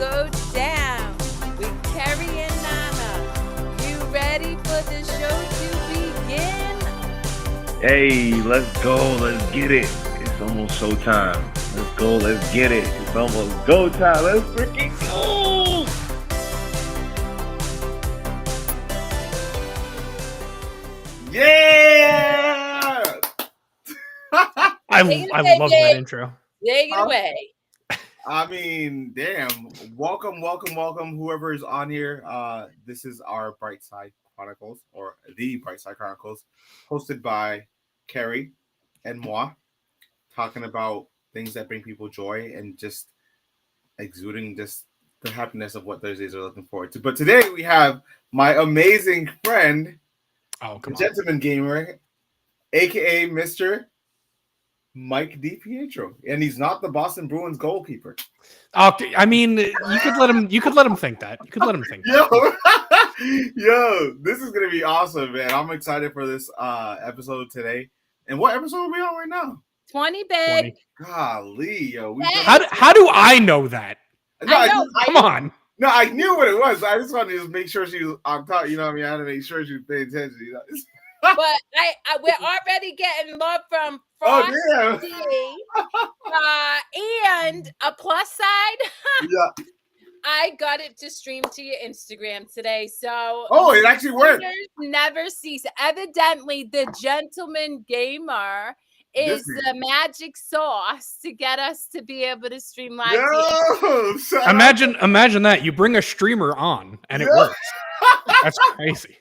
go down with Kerry and Nana. You ready for the show to begin? Hey, let's go. Let's get it. It's almost showtime. Let's go. Let's get it. It's almost go time. Let's freaking go. Yeah! I love that intro. Take it away. I mean, damn. Welcome, whoever is on here. This is our Brightside Chronicles, or the Brightside Chronicles, hosted by Kerry and moi, talking about things that bring people joy and just exuding just the happiness of what Thursdays are looking forward to. But today we have my amazing friend, Gentleman Gamer, aka Mr. Mike DiPietro, and he's not the Boston Bruins goalkeeper. Okay, I mean, you could let him think that. Yo, this is gonna be awesome, man. I'm excited for this episode today. And what episode are we on right now? 20, babe. Golly, yo. How do I know that? No, come on. No, I knew what it was. I just wanted to make sure she was on top. You know what I mean? I had to make sure she was paying attention. You know? But we're already getting love from Frosty. And a plus side. Yeah. I got it to stream to your Instagram today. So it actually worked. Never cease. Evidently, the Gentleman Gamer is the magic sauce to get us to be able to stream live. Imagine that. You bring a streamer on and it works. That's crazy.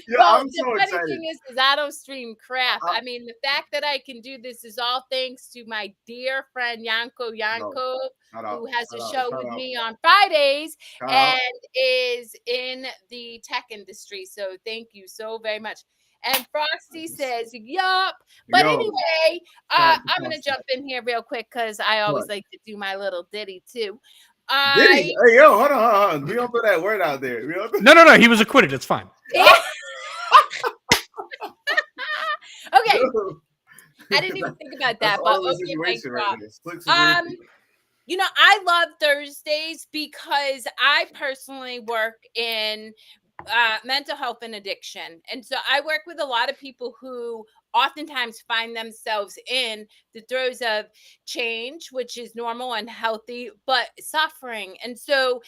Yeah, I'm so excited. The funny thing is I don't stream crap. I mean, the fact that I can do this is all thanks to my dear friend Yanko, who has a show with me on Fridays and is in the tech industry. So thank you so very much. And Frosty says, yup. But anyway, I'm going to jump in here real quick because I always like to do my little ditty too. Hey, yo, hold on. We don't put that word out there. No. He was acquitted. It's fine. Okay. I didn't even think about that, but you know, I love Thursdays because I personally work in mental health and addiction. And so I work with a lot of people who oftentimes find themselves in the throes of change, which is normal and healthy, but suffering. And so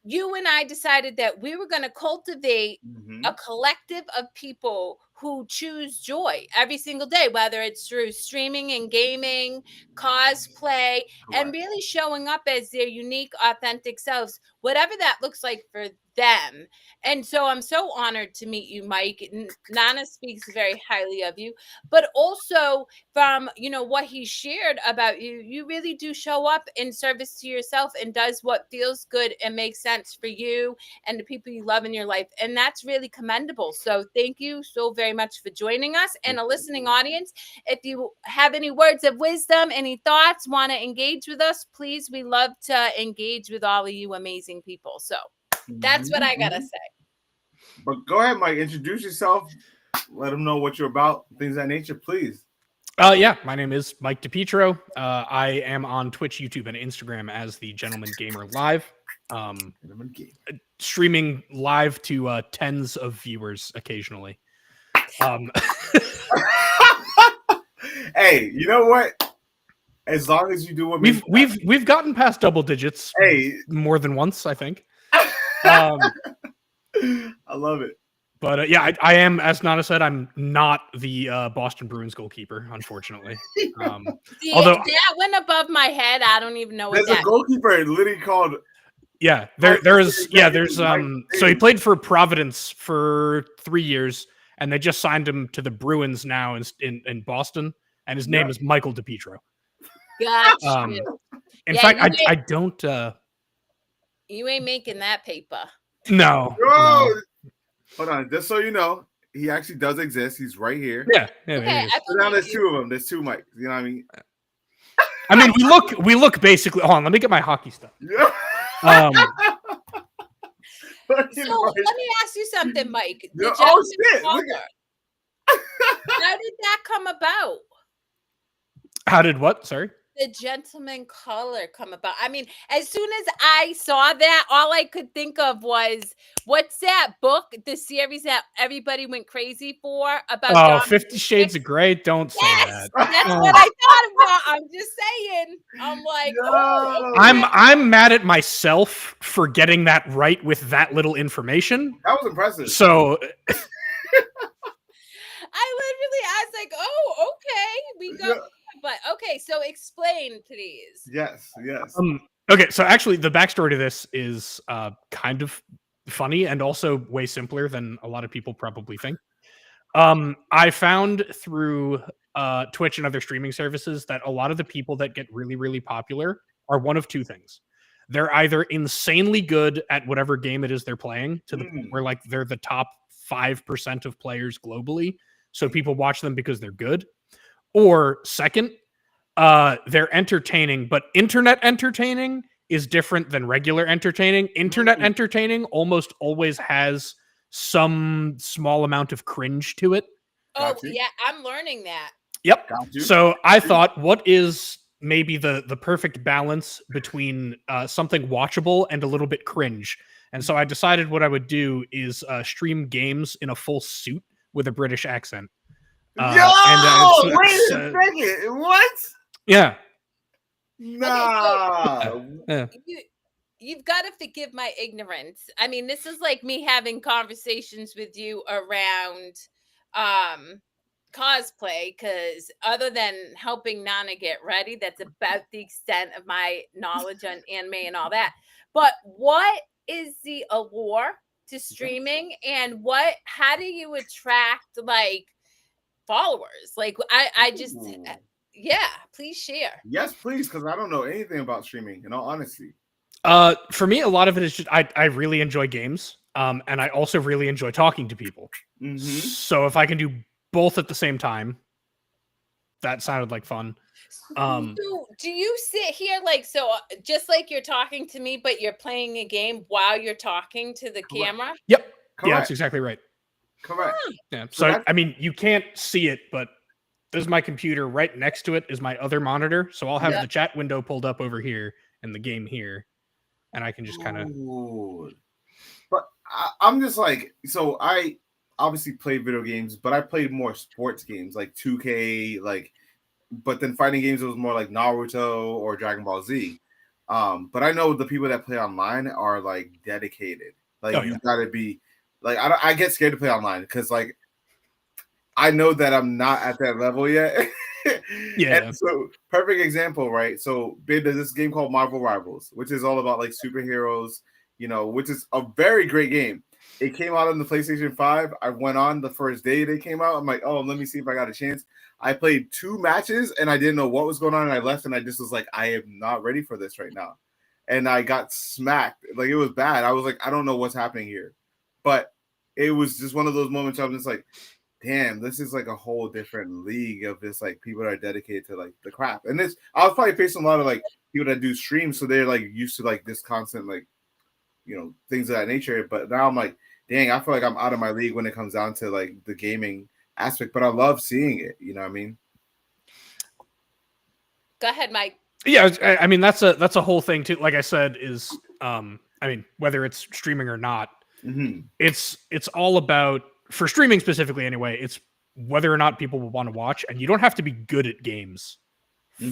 you and I decided that we were going to cultivate a collective of people who choose joy every single day, whether it's through streaming and gaming, cosplay, and really showing up as their unique, authentic selves, whatever that looks like for them. And so I'm so honored to meet you, Mike. Nana speaks very highly of you, but also from, what he shared about you, you really do show up in service to yourself and does what feels good and makes sense for you and the people you love in your life. And that's really commendable. So thank you so very much for joining us. And a listening audience, if you have any words of wisdom, any thoughts, want to engage with us, please, we love to engage with all of you amazing people. So that's what I gotta say. But go ahead, Mike. Introduce yourself. Let them know what you're about. Things of that nature, please. Yeah, my name is Mike DiPietro. I am on Twitch, YouTube, and Instagram as the Gentleman Gamer Live. Streaming live to tens of viewers occasionally. Hey, you know what? As long as you do what we've gotten past double digits. More than once, I think. I love it. But yeah, I am, as Nana said, I'm not the Boston Bruins goalkeeper, unfortunately. Although that went above my head, I don't even know what there's a goalkeeper literally called. Yeah, there's so he played for Providence for 3 years, and they just signed him to the Bruins now in Boston, and his name is Michael DiPietro. Gotcha. In fact, I don't. You ain't making that paper. No. Hold on, just so you know, he actually does exist. He's right here. Yeah. Okay, so now there's two of them. There's two Mikes. You know what I mean? I mean, we look basically. Hold on, let me get my hockey stuff. Yeah. So let me ask you something, Mike. Shit! How did that come about? How did what? Sorry. the gentleman color come about? I mean, as soon as I saw that, all I could think of was, what's that book, the series that everybody went crazy for about Oh, Dom 50 Shades of Grey. Don't say Yes, that. that's Oh. what I thought about. I'm just saying. I'm like, oh, Yo, okay. I'm mad at myself for getting that right with that little information. that was impressive. So I was like, oh, okay, we go. Yeah. But okay, so explain, please. Yes. okay, so actually the backstory to this is kind of funny and also way simpler than a lot of people probably think. I found through Twitch and other streaming services that a lot of the people that get really, really popular are one of two things. They're either insanely good at whatever game it is they're playing, to the point where like they're the top 5% of players globally, so people watch them because they're good. Or second, they're entertaining, but internet entertaining is different than regular entertaining. Internet entertaining almost always has some small amount of cringe to it. Oh, Got you. yeah, I'm learning that. Yep. Got you. So I thought, what is maybe the perfect balance between something watchable and a little bit cringe? And so I decided what I would do is stream games in a full suit with a British accent. Yo, wait a uh, second. What? yeah. Nah. Yeah. You've got to forgive my ignorance. I mean, this is like me having conversations with you around cosplay, because other than helping Nana get ready, that's about the extent of my knowledge on anime and all that. But what is the allure to streaming, and how do you attract like followers? Like I just Ooh. yeah, please share. Yes, please, because I don't know anything about streaming, in all honesty. For me, a lot of it is just I really enjoy games. And I also really enjoy talking to people. Mhm. So if I can do both at the same time, that sounded like fun. So do you sit here like, so just like you're talking to me, but you're playing a game while you're talking to the camera? Yep. Yeah, Correct. that's exactly right. Correct. Yeah. So So that's- I mean, you can't see it, but there's my computer. Right next to it is my other monitor. So I'll have Yeah. the chat window pulled up over here and the game here, and I can just kind of. Ooh. But I'm just like, so I obviously play video games, but I played more sports games like 2K, like, but then fighting games, it was more like Naruto or Dragon Ball Z. But I know the people that play online are like dedicated. Like, Oh, you yeah. gotta be like, I get scared to play online because like I know that I'm not at that level yet. Yeah. And so perfect example, right? So there's this game called Marvel Rivals, which is all about like superheroes, you know, which is a very great game. It came out on the PlayStation 5. I went on the first day they came out. I'm like, oh, let me see if I got a chance. I played 2 matches and I didn't know what was going on. And I left and I just was like, I am not ready for this right now. And I got smacked. Like, it was bad. I was like, I don't know what's happening here. But it was just one of those moments I'm just like, damn, this is like a whole different league of just like people that are dedicated to like the craft. And this, I was probably facing a lot of like people that do streams, so they're like used to like this constant like, you know, things of that nature. But now I'm like, dang, I feel like I'm out of my league when it comes down to like the gaming aspect. But I love seeing it. You know what I mean? Go ahead, Mike. Yeah, I mean that's a whole thing too. Like I said, is I mean, whether it's streaming or not, it's all about, for streaming specifically anyway, it's whether or not people will want to watch, and you don't have to be good at games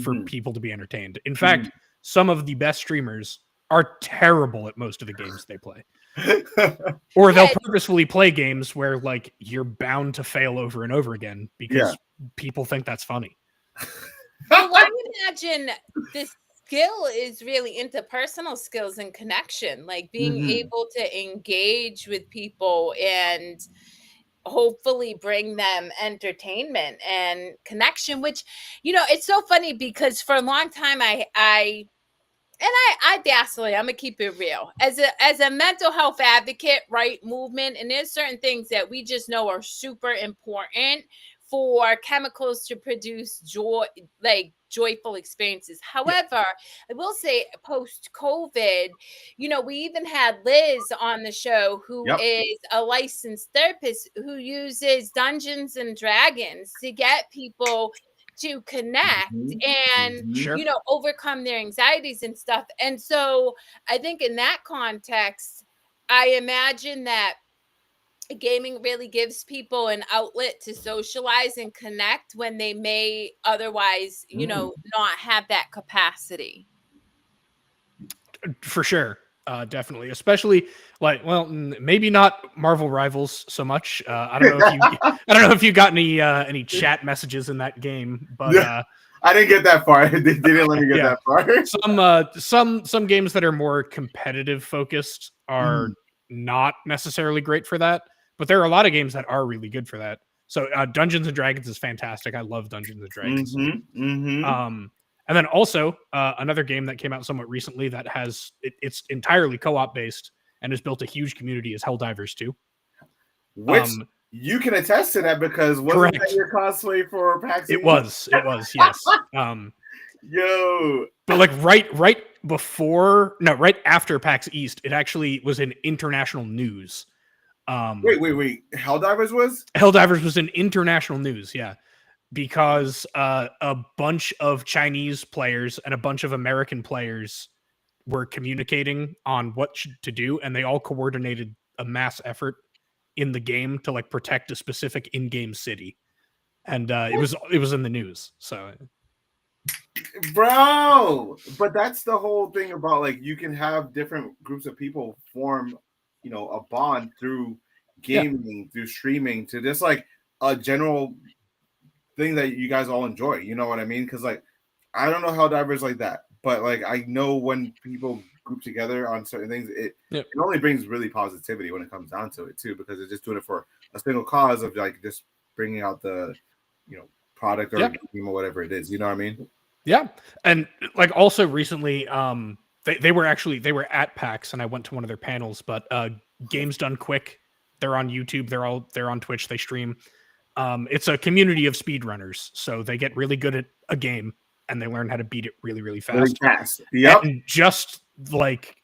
for people to be entertained. In fact, some of the best streamers are terrible at most of the games they play. Or they'll purposefully play games where like you're bound to fail over and over again because people think that's funny. Well, I imagine this skill is really interpersonal skills and connection, like being able to engage with people and hopefully bring them entertainment and connection, which, you know, it's so funny because for a long time I vacillate. I'm gonna keep it real. As a mental health advocate, right, movement, and there's certain things that we just know are super important for chemicals to produce joy, like joyful experiences. However, I will say post COVID, you know, we even had Liz on the show, who is a licensed therapist who uses Dungeons and Dragons to get people to connect and Sure. overcome their anxieties and stuff. And so I think in that context, I imagine that gaming really gives people an outlet to socialize and connect when they may otherwise, not have that capacity. For sure. Definitely, especially maybe not Marvel Rivals so much. I don't know if you got any chat messages in that game, but I didn't get that far. They didn't let me get that far. Some games that are more competitive focused are not necessarily great for that, but there are a lot of games that are really good for that. So Dungeons and Dragons is fantastic. I love Dungeons and Dragons. And then also another game that came out somewhat recently that it's entirely co-op based and has built a huge community is Helldivers 2. Which you can attest to that because wasn't that your cosplay for PAX East? It was, yes. Yo. But like right after PAX East, it actually was in international news. Wait. Helldivers was? Helldivers was in international news, yeah. Because a bunch of Chinese players and a bunch of American players were communicating on what to do, and they all coordinated a mass effort in the game to like protect a specific in-game city, and it was in the news. So, bro, but that's the whole thing about like you can have different groups of people form, a bond through gaming, through streaming, to just like a general thing that you guys all enjoy, you know what I mean? Because like I don't know how Helldivers like that, but like I know when people group together on certain things, it only brings really positivity when it comes down to it too, because it's just doing it for a single cause of like just bringing out the product or game or whatever it is, you know what I mean? Yeah, and like also recently, they were at PAX and I went to one of their panels, but Games Done Quick, they're on YouTube, they're on Twitch, they stream. It's a community of speedrunners, so they get really good at a game and they learn how to beat it really, really fast. Really fast. Yep. And just like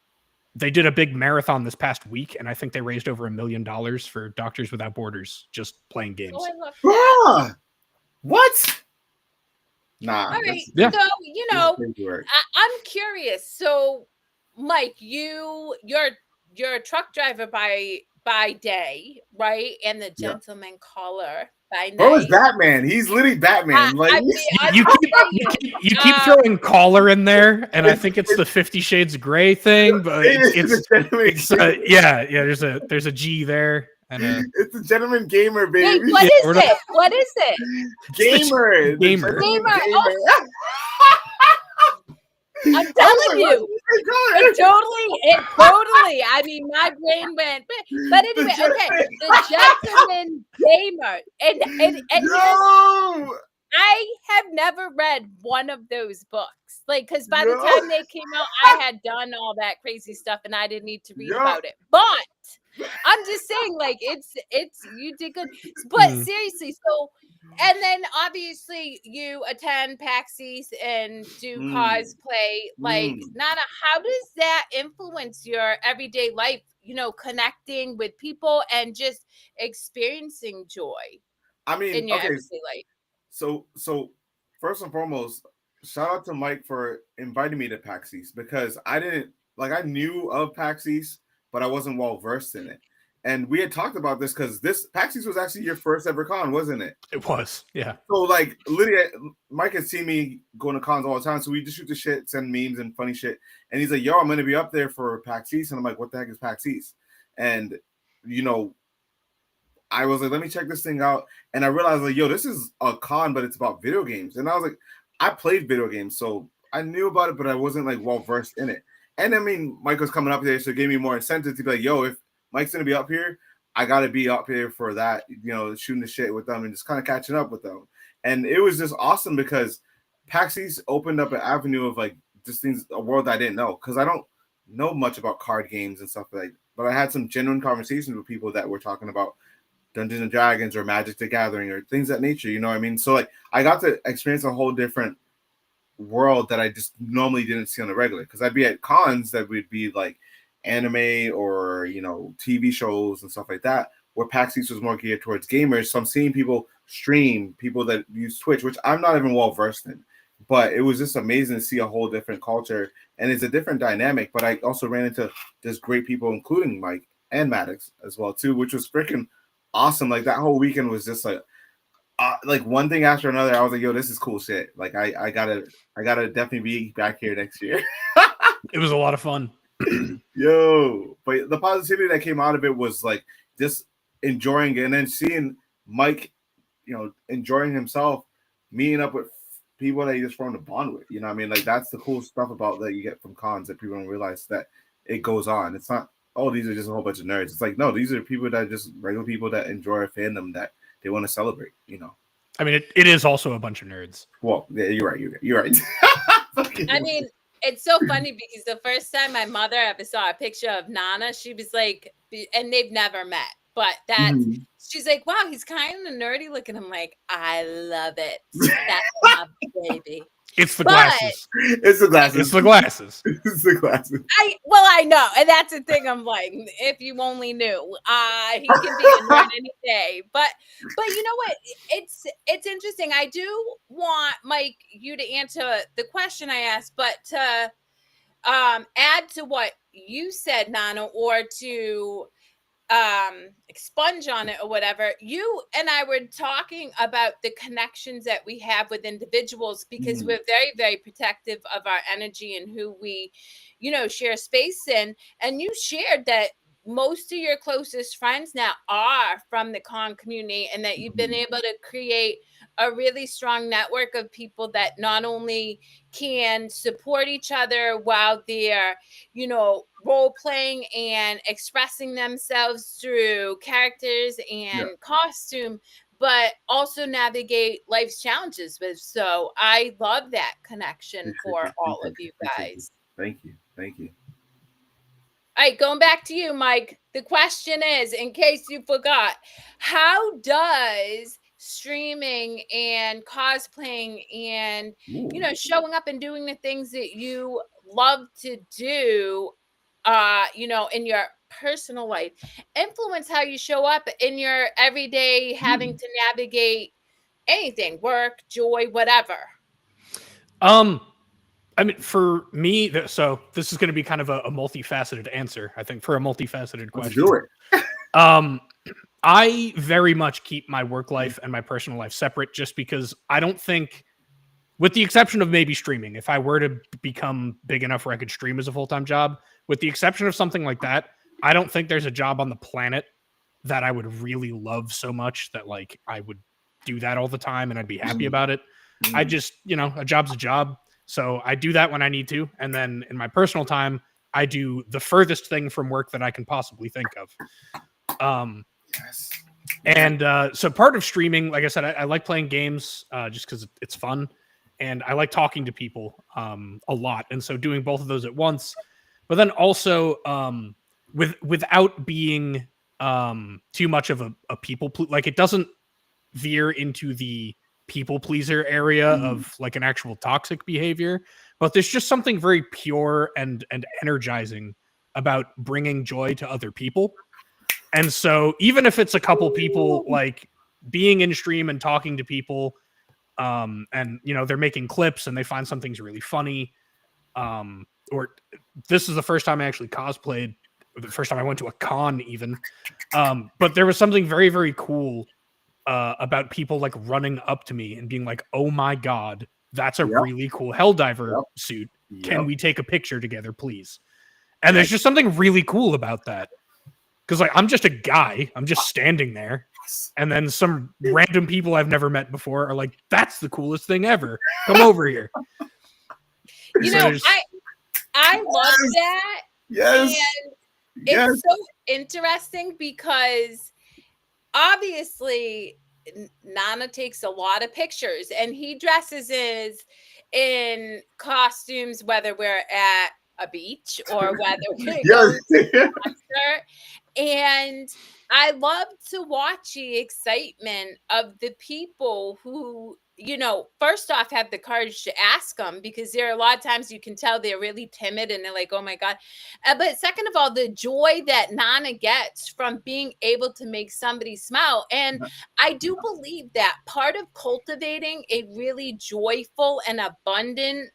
they did a big marathon this past week, and I think they raised over $1 million for Doctors Without Borders just playing games. Oh, I love that. What? Nah. All right. So I'm curious. So, Mike, you're a truck driver by day, right? And the gentleman caller by night. What was Batman? He's literally Batman. You keep throwing caller in there, and I think it's the 50 Shades of Grey thing, but there's a G there. And it's a gentleman gamer, baby. Wait, what is it? Gamer. I'm telling you, it totally. I mean, my brain went, but anyway, okay. The gentleman gamer, and no! I have never read one of those books, like because by the time they came out, I had done all that crazy stuff, and I didn't need to read about it. But I'm just saying, like, it's you did good, but seriously, so. And then obviously you attend PAX East and do cosplay. Like, Nana, how does that influence your everyday life? Connecting with people and just experiencing joy. I mean, in your everyday life. So first and foremost, shout out to Mike for inviting me to PAX East because I knew of PAX East, but I wasn't well versed in it. And we had talked about this because this PAX East was actually your first ever con, wasn't it? It was, yeah. So like Lydia, Mike had seen me going to cons all the time, so we just shoot the shit, send memes and funny shit. And he's like, "Yo, I'm gonna be up there for PAX East," and I'm like, "What the heck is PAX East?" And I was like, "Let me check this thing out," and I realized like, "Yo, this is a con, but it's about video games." And I was like, I played video games, so I knew about it, but I wasn't like well versed in it. And I mean, Mike was coming up there, so it gave me more incentive to be like, "Yo, if Mike's gonna be up here, I gotta be up here for that, shooting the shit with them and just kind of catching up with them." And it was just awesome because PAX East opened up an avenue of like just things, a world I didn't know, because I don't know much about card games and stuff like. But I had some genuine conversations with people that were talking about Dungeons and Dragons or Magic the Gathering or things of that nature. You know what I mean? So like I got to experience a whole different world that I just normally didn't see on the regular, because I'd be at cons that would be like anime or TV shows and stuff like that, where PAX East was more geared towards gamers. So I'm seeing people stream, people that use Twitch, which I'm not even well versed in. But it was just amazing to see a whole different culture, and it's a different dynamic. But I also ran into just great people, including Mike and Maddox as well too, which was freaking awesome. Like that whole weekend was just like one thing after another. I was like, yo, this is cool shit. Like I gotta definitely be back here next year. It was a lot of fun. Yo, but the positivity that came out of it was like just enjoying it, and then seeing Mike, enjoying himself, meeting up with people that he just formed a bond with. You know what I mean? Like that's the cool stuff about that you get from cons that people don't realize that it goes on. It's not, oh, these are just a whole bunch of nerds. It's like, no, these are people that are just regular people that enjoy a fandom that they want to celebrate, I mean, it is also a bunch of nerds. Well, yeah, you're right. You're right. I mean, it's so funny because the first time my mother ever saw a picture of Nana, she was like, and they've never met, but she's like, wow, he's kind of nerdy looking. I'm like, I love it. That's my baby. It's the glasses. It's the glasses. It's the glasses. It's the glasses. I know, and that's the thing. I'm like, if you only knew, he can be a nerd any day. But you know what? It's interesting. I do want Mike you to answer the question I asked, but to add to what you said, Nana, or to expunge on it or whatever. You and I were talking about the connections that we have with individuals because we're very, very protective of our energy and who we, share space in. And you shared that most of your closest friends now are from the con community, and that you've been able to create a really strong network of people that not only can support each other while they're, role playing and expressing themselves through characters and costume, but also navigate life's challenges with. So I love that connection for all of you guys. Thank you. All right, going back to you, Mike. The question is, in case you forgot, how does streaming and cosplaying and showing up and doing the things that you love to do, in your personal life influence how you show up in your everyday having to navigate anything, work, joy, whatever? I mean, for me, so this is going to be kind of a multifaceted answer, I think, for a multifaceted question. Let's do it. I very much keep my work life and my personal life separate, just because I don't think, with the exception of maybe streaming, if I were to become big enough where I could stream as a full-time job, with the exception of something like that, I don't think there's a job on the planet that I would really love so much that like I would do that all the time and I'd be happy about it. I just, a job's a job. So I do that when I need to. And then in my personal time, I do the furthest thing from work that I can possibly think of. And so part of streaming, like I said, I like playing games just because it's fun. And I like talking to people a lot. And so doing both of those at once, but then also without being too much of a people, like it doesn't veer into the people pleaser area of like an actual toxic behavior, but there's just something very pure and energizing about bringing joy to other people. And so even if it's a couple people, like being in stream and talking to people, and they're making clips and they find something's really funny, or this is the first time I actually cosplayed, or the first time I went to a con even, but there was something very, very cool about people like running up to me and being like, oh my God, that's a really cool Helldiver suit. Can we take a picture together, please? And there's just something really cool about that. Because like, I'm just a guy, I'm just standing there. And then some random people I've never met before are like, that's the coolest thing ever. Come over here. I love that. Yes. And it's so interesting because obviously Nana takes a lot of pictures and he dresses in costumes, whether we're at a beach or whether we're going to a concert. And I love to watch the excitement of the people who, first off, have the courage to ask them, because there are a lot of times you can tell they're really timid and they're like, oh my God. But second of all, the joy that Nana gets from being able to make somebody smile. And I do believe that part of cultivating a really joyful and abundantly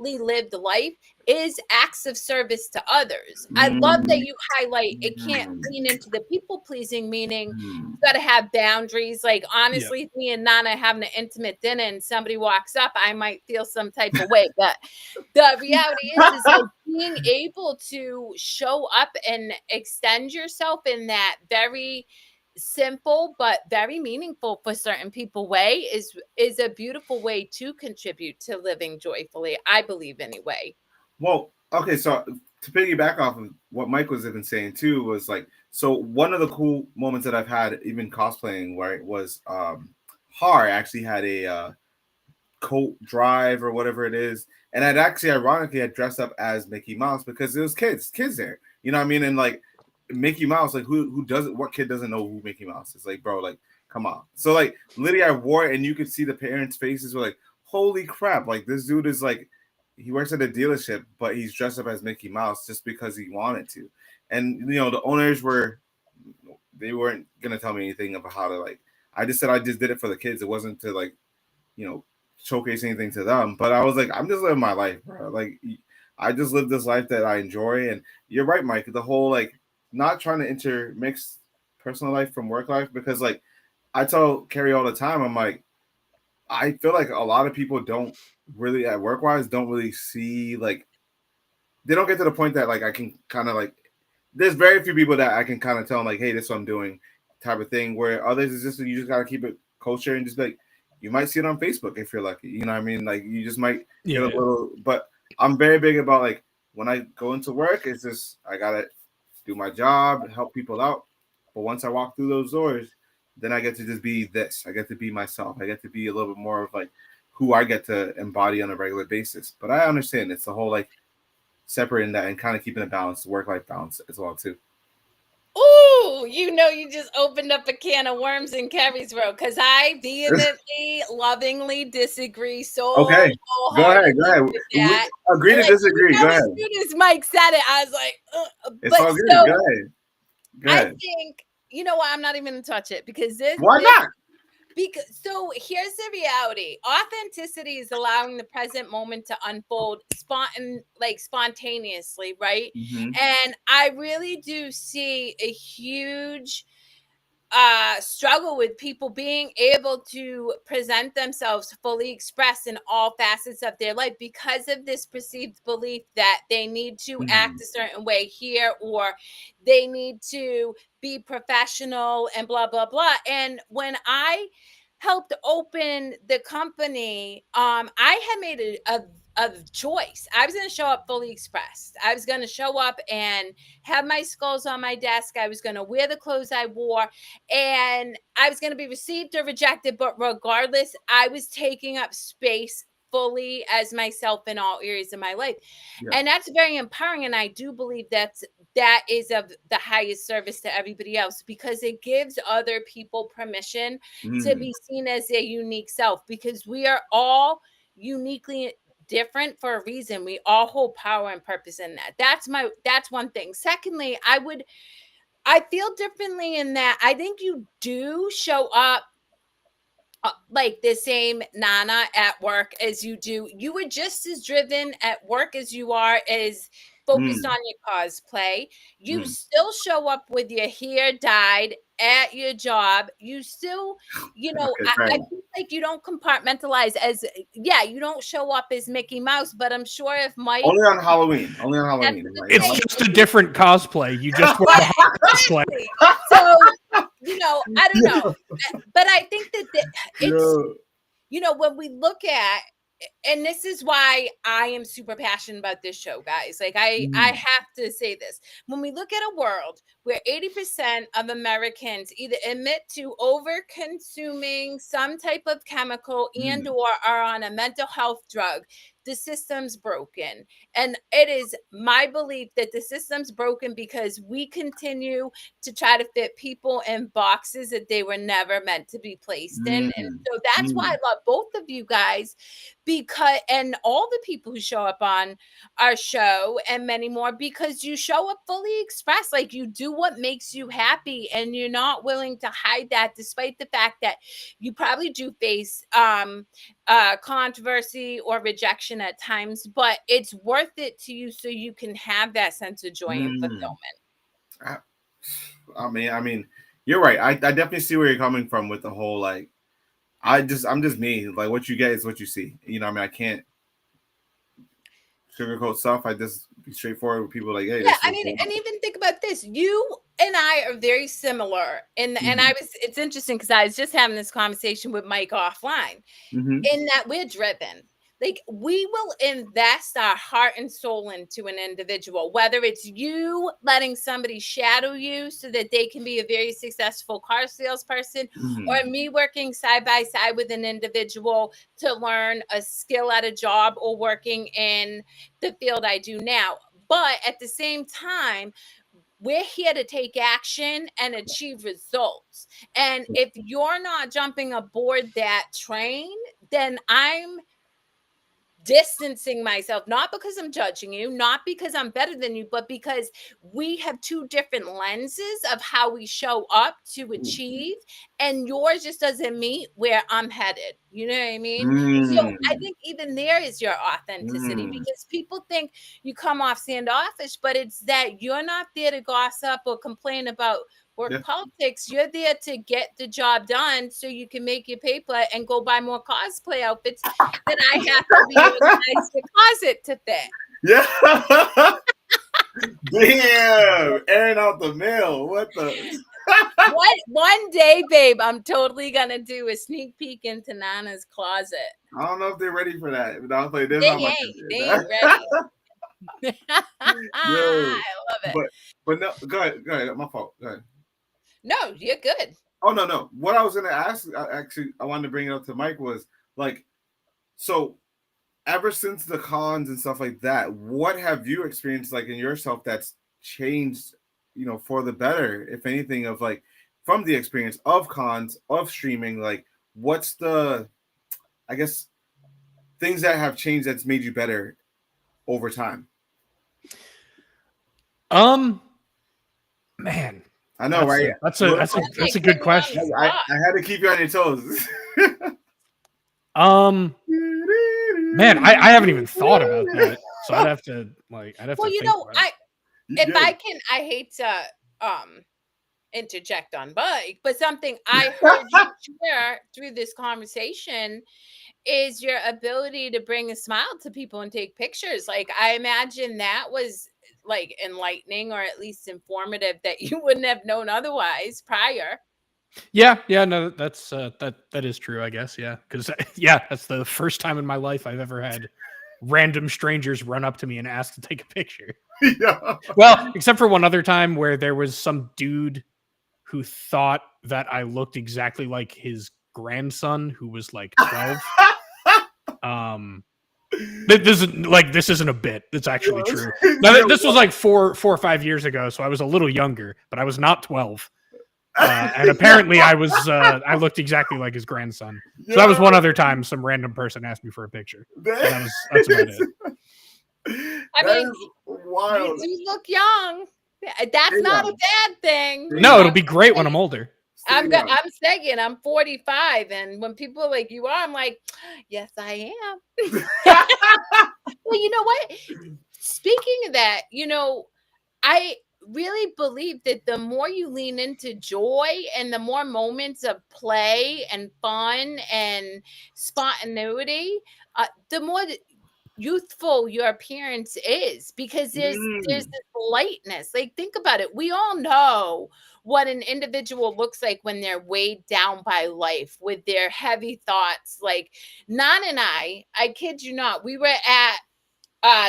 lived life is acts of service to others. I love that you highlight it can't lean into the people pleasing, meaning you got to have boundaries. Like, honestly, me and Nana having an intimate dinner and somebody walks up, I might feel some type of way. But the reality is like being able to show up and extend yourself in that very simple but very meaningful for certain people way is a beautiful way to contribute to living joyfully, I believe, anyway. Well, okay, so to piggyback off of what Mike was even saying too was like, so one of the cool moments that I've had even cosplaying where it was Har actually had a coat drive or whatever it is, and I'd actually ironically had dressed up as Mickey Mouse because it was kids there, you know what I mean? And like Mickey Mouse, like who doesn't, what kid doesn't know who Mickey Mouse is? Like, bro, like come on. So like literally I wore it and you could see the parents' faces were like, holy crap, like this dude is like, he works at a dealership, but he's dressed up as Mickey Mouse just because he wanted to. And you know, the owners they weren't gonna tell me anything about how to like, I just said I just did it for the kids. It wasn't to like, you know, showcase anything to them. But I was like, I'm just living my life, bro. Like I just live this life that I enjoy. And you're right, Mike. The whole like not trying to intermix personal life from work life, because like I tell Carrie all the time, I'm like, I feel like a lot of people don't really at work wise don't really see like they don't get to the point that like I can kind of like there's very few people that I can kind of tell them like, hey, this is what I'm doing type of thing, where others is just you just gotta keep it kosher and just be like you might see it on Facebook if you're lucky. You know what I mean? Like you just might get a little, but I'm very big about like when I go into work, it's just I gotta do my job, help people out. But once I walk through those doors, then I get to just be this. I get to be myself. I get to be a little bit more of like who I get to embody on a regular basis. But I understand it's the whole like separating that and kind of keeping a balance, work-life balance as well too. Ooh, you just opened up a can of worms in Carrie's world, because I vehemently, lovingly disagree so Okay, go ahead. with that. Agree to Like, disagree. Go ahead. As soon as Mike said it, I was like, it's all good. So go ahead. I think, you know what? I'm not even going to touch it because Why not? So here's the reality. Authenticity is allowing the present moment to unfold spontaneously, right? Mm-hmm. And I really do see a huge struggle with people being able to present themselves fully expressed in all facets of their life because of this perceived belief that they need to act a certain way here, or they need to be professional and blah blah blah. And when I helped open the company, I had made a choice. I was going to show up fully expressed. I was going to show up and have my skulls on my desk. I was going to wear the clothes I wore, and I was going to be received or rejected. But regardless, I was taking up space fully as myself in all areas of my life. Yeah. And that's very empowering. And I do believe that is of the highest service to everybody else, because it gives other people permission to be seen as a unique self, because we are all uniquely different for a reason. We all hold power and purpose in that. That's one thing. Secondly, I feel differently in that I think you do show up like the same Nana at work as you do. You were just as driven at work as you are as focused on your cosplay. You still show up with your hair dyed at your job. You still, I feel like you don't compartmentalize as, you don't show up as Mickey Mouse, but I'm sure if Mike... Only on Halloween. It's just a different cosplay. You just wear the cosplay. So, I don't know. But I think that it's, when we look at, and this is why I am super passionate about this show, guys. Like I have to say this. When we look at a world where 80% of Americans either admit to over consuming some type of chemical and or are on a mental health drug, the system's broken. And it is my belief that the system's broken because we continue to try to fit people in boxes that they were never meant to be placed in. And so that's why I love both of you guys, because, and all the people who show up on our show and many more, because you show up fully expressed, like you do what makes you happy, and you're not willing to hide that, despite the fact that you probably do face controversy or rejection at times, but it's worth it to you so you can have that sense of joy and fulfillment. I mean, you're right. I definitely see where you're coming from with the whole like, I'm just me. Like what you get is what you see. You know, I mean, I can't sugarcoat stuff. I just be straightforward with people. Like, hey, yeah, I mean, and even think about this. You and I are very similar, and I was. It's interesting because I was just having this conversation with Mike offline, in that we're driven. Like we will invest our heart and soul into an individual, whether it's you letting somebody shadow you so that they can be a very successful car salesperson, or me working side by side with an individual to learn a skill at a job, or working in the field I do now. But at the same time, we're here to take action and achieve results. And if you're not jumping aboard that train, then I'm distancing myself, not because I'm judging you, not because I'm better than you, but because we have two different lenses of how we show up to achieve, and yours just doesn't meet where I'm headed. You know what I mean? So I think even there is your authenticity, because people think you come off standoffish, but it's that you're not there to gossip or complain about work politics. You're there to get the job done so you can make your paper and go buy more cosplay outfits that I have to reorganize the closet to fit. Yeah. Damn. Airing out the mail. What the? One day, babe, I'm totally gonna do a sneak peek into Nana's closet. I don't know if they're ready for that. But I'll play this. They ain't ready. I love it. But no, go ahead. My fault. Go ahead. No, you're good. Oh no. What I was gonna ask, I wanted to bring it up to Mike, was like, so ever since the cons and stuff like that, what have you experienced like in yourself that's changed, you know, for the better, if anything, of like from the experience of cons, of streaming? Like, what's the, I guess, things that have changed that's made you better over time? Man, I know, right? That's a good question. I had to keep you on your toes. Man, I haven't even thought about that, so I'd have to well, to you think know, about it. if I can, I hate to interject on Mike, but something I heard you share through this conversation is your ability to bring a smile to people and take pictures. Like, I imagine that was like enlightening, or at least informative, that you wouldn't have known otherwise prior. Yeah, no, that's that is true, I guess. Yeah, because that's the first time in my life I've ever had random strangers run up to me and ask to take a picture. Yeah. Well, except for one other time where there was some dude who thought that I looked exactly like his grandson, who was like 12. This isn't a bit. It's actually true. Now, this was like 4 or 5 years ago, so I was a little younger, but I was not 12. And apparently I looked exactly like his grandson. So that was one other time some random person asked me for a picture. That's about it. I mean, wild. You look young. That's not a bad thing. No, it'll be great when I'm older. I'm saying I'm 45, and when people are like, "You are," I'm like, "Yes, I am." Well, you know what? Speaking of that, you know, I really believe that the more you lean into joy and the more moments of play and fun and spontaneity, the more youthful your appearance is, because there's this lightness. Like, think about it. We all know what an individual looks like when they're weighed down by life with their heavy thoughts. Like, Nan and I kid you not, we were at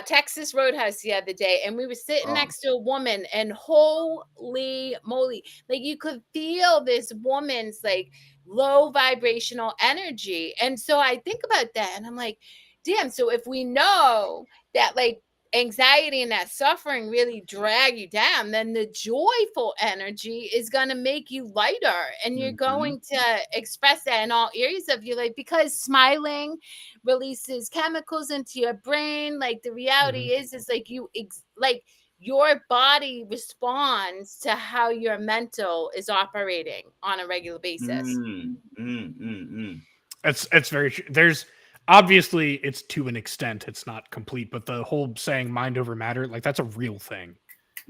Texas Roadhouse the other day, and we were sitting next to a woman, and holy moly, like you could feel this woman's like low vibrational energy. And so I think about that, and I'm like, damn, so if we know that like anxiety and that suffering really drag you down, then the joyful energy is going to make you lighter, and you're going to express that in all areas of your life, because smiling releases chemicals into your brain. Like the reality is like like your body responds to how your mental is operating on a regular basis. It's very true. There's obviously, it's to an extent, it's not complete, but the whole saying mind over matter, like that's a real thing.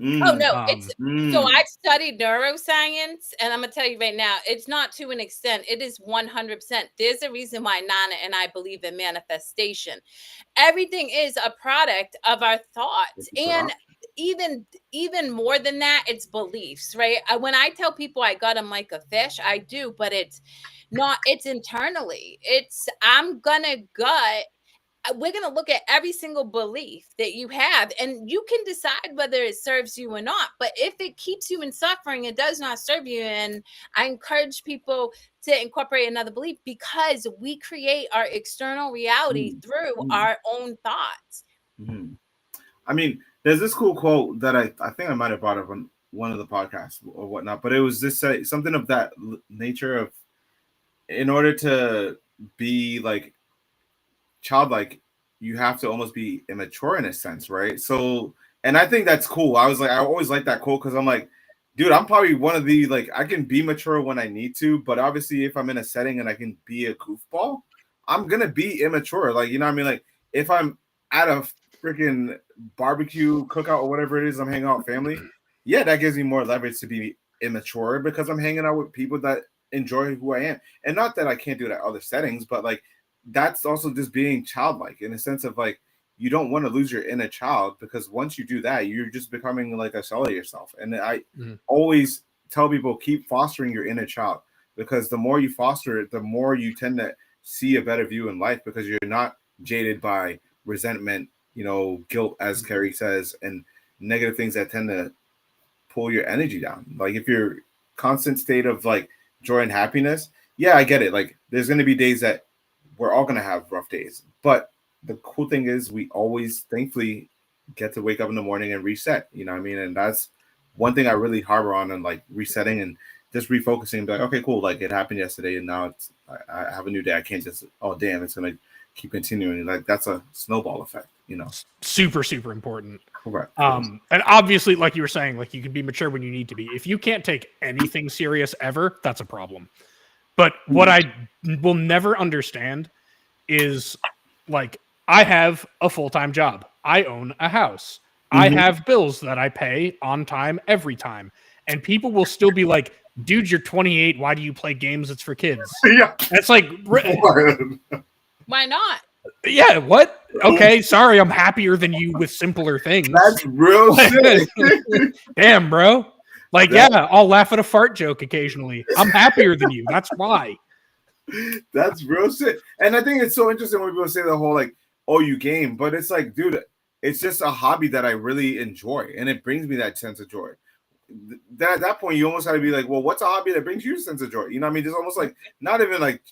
Oh no, it's so I've studied neuroscience, and I'm gonna tell you right now, it's not to an extent, it is 100%. There's a reason why Nana and I believe in manifestation. Everything is a product of our thoughts, and even more than that, it's beliefs, right? When I tell people I gut them like a fish, I do, but it's not, it's internally. It's I'm gonna gut, we're going to look at every single belief that you have, and you can decide whether it serves you or not. But if it keeps you in suffering, it does not serve you. And I encourage people to incorporate another belief, because we create our external reality through our own thoughts. I mean, there's this cool quote that I think I might have brought up on one of the podcasts or whatnot, but it was this something of that nature of, in order to be like childlike, you have to almost be immature in a sense, right? So, and I think that's cool. I was like, I always like that quote, because I'm like, dude, I'm probably one of the, like, I can be mature when I need to, but obviously if I'm in a setting and I can be a goofball, I'm gonna be immature. Like, you know what I mean? Like, if I'm at a freaking barbecue cookout or whatever it is, I'm hanging out with family, yeah, that gives me more leverage to be immature, because I'm hanging out with people that enjoy who I am. And not that I can't do it at other settings, but like, that's also just being childlike in a sense of like, you don't want to lose your inner child, because once you do that, you're just becoming like a shell of yourself. And I always tell people, keep fostering your inner child, because the more you foster it, the more you tend to see a better view in life, because you're not jaded by resentment, guilt, as Carrie says, and negative things that tend to pull your energy down. Like, if you're constant state of like joy and happiness, yeah, I get it. Like, there's going to be days that we're all going to have rough days, but the cool thing is we always thankfully get to wake up in the morning and reset, you know what I mean? And that's one thing I really harbor on, and like resetting and just refocusing, like, okay, cool. Like, it happened yesterday and now I have a new day. I can't just, oh damn, it's going to keep continuing. Like, that's a snowball effect, Super, super important. Correct. And obviously, like you were saying, like, you can be mature when you need to be. If you can't take anything serious ever, that's a problem. But what I will never understand is, like, I have a full-time job. I own a house. I have bills that I pay on time every time. And people will still be like, dude, you're 28. Why do you play games? It's for kids. Yeah. It's like, Why not? Yeah, what? Okay, sorry, I'm happier than you with simpler things. That's real shit. Damn, bro. Like, yeah, I'll laugh at a fart joke occasionally. I'm happier than you. That's why. That's real shit. And I think it's so interesting when people say the whole, like, oh, you game. But it's like, dude, it's just a hobby that I really enjoy. And it brings me that sense of joy. At that point, you almost have to be like, well, what's a hobby that brings you a sense of joy? You know what I mean? It's almost like, not even like,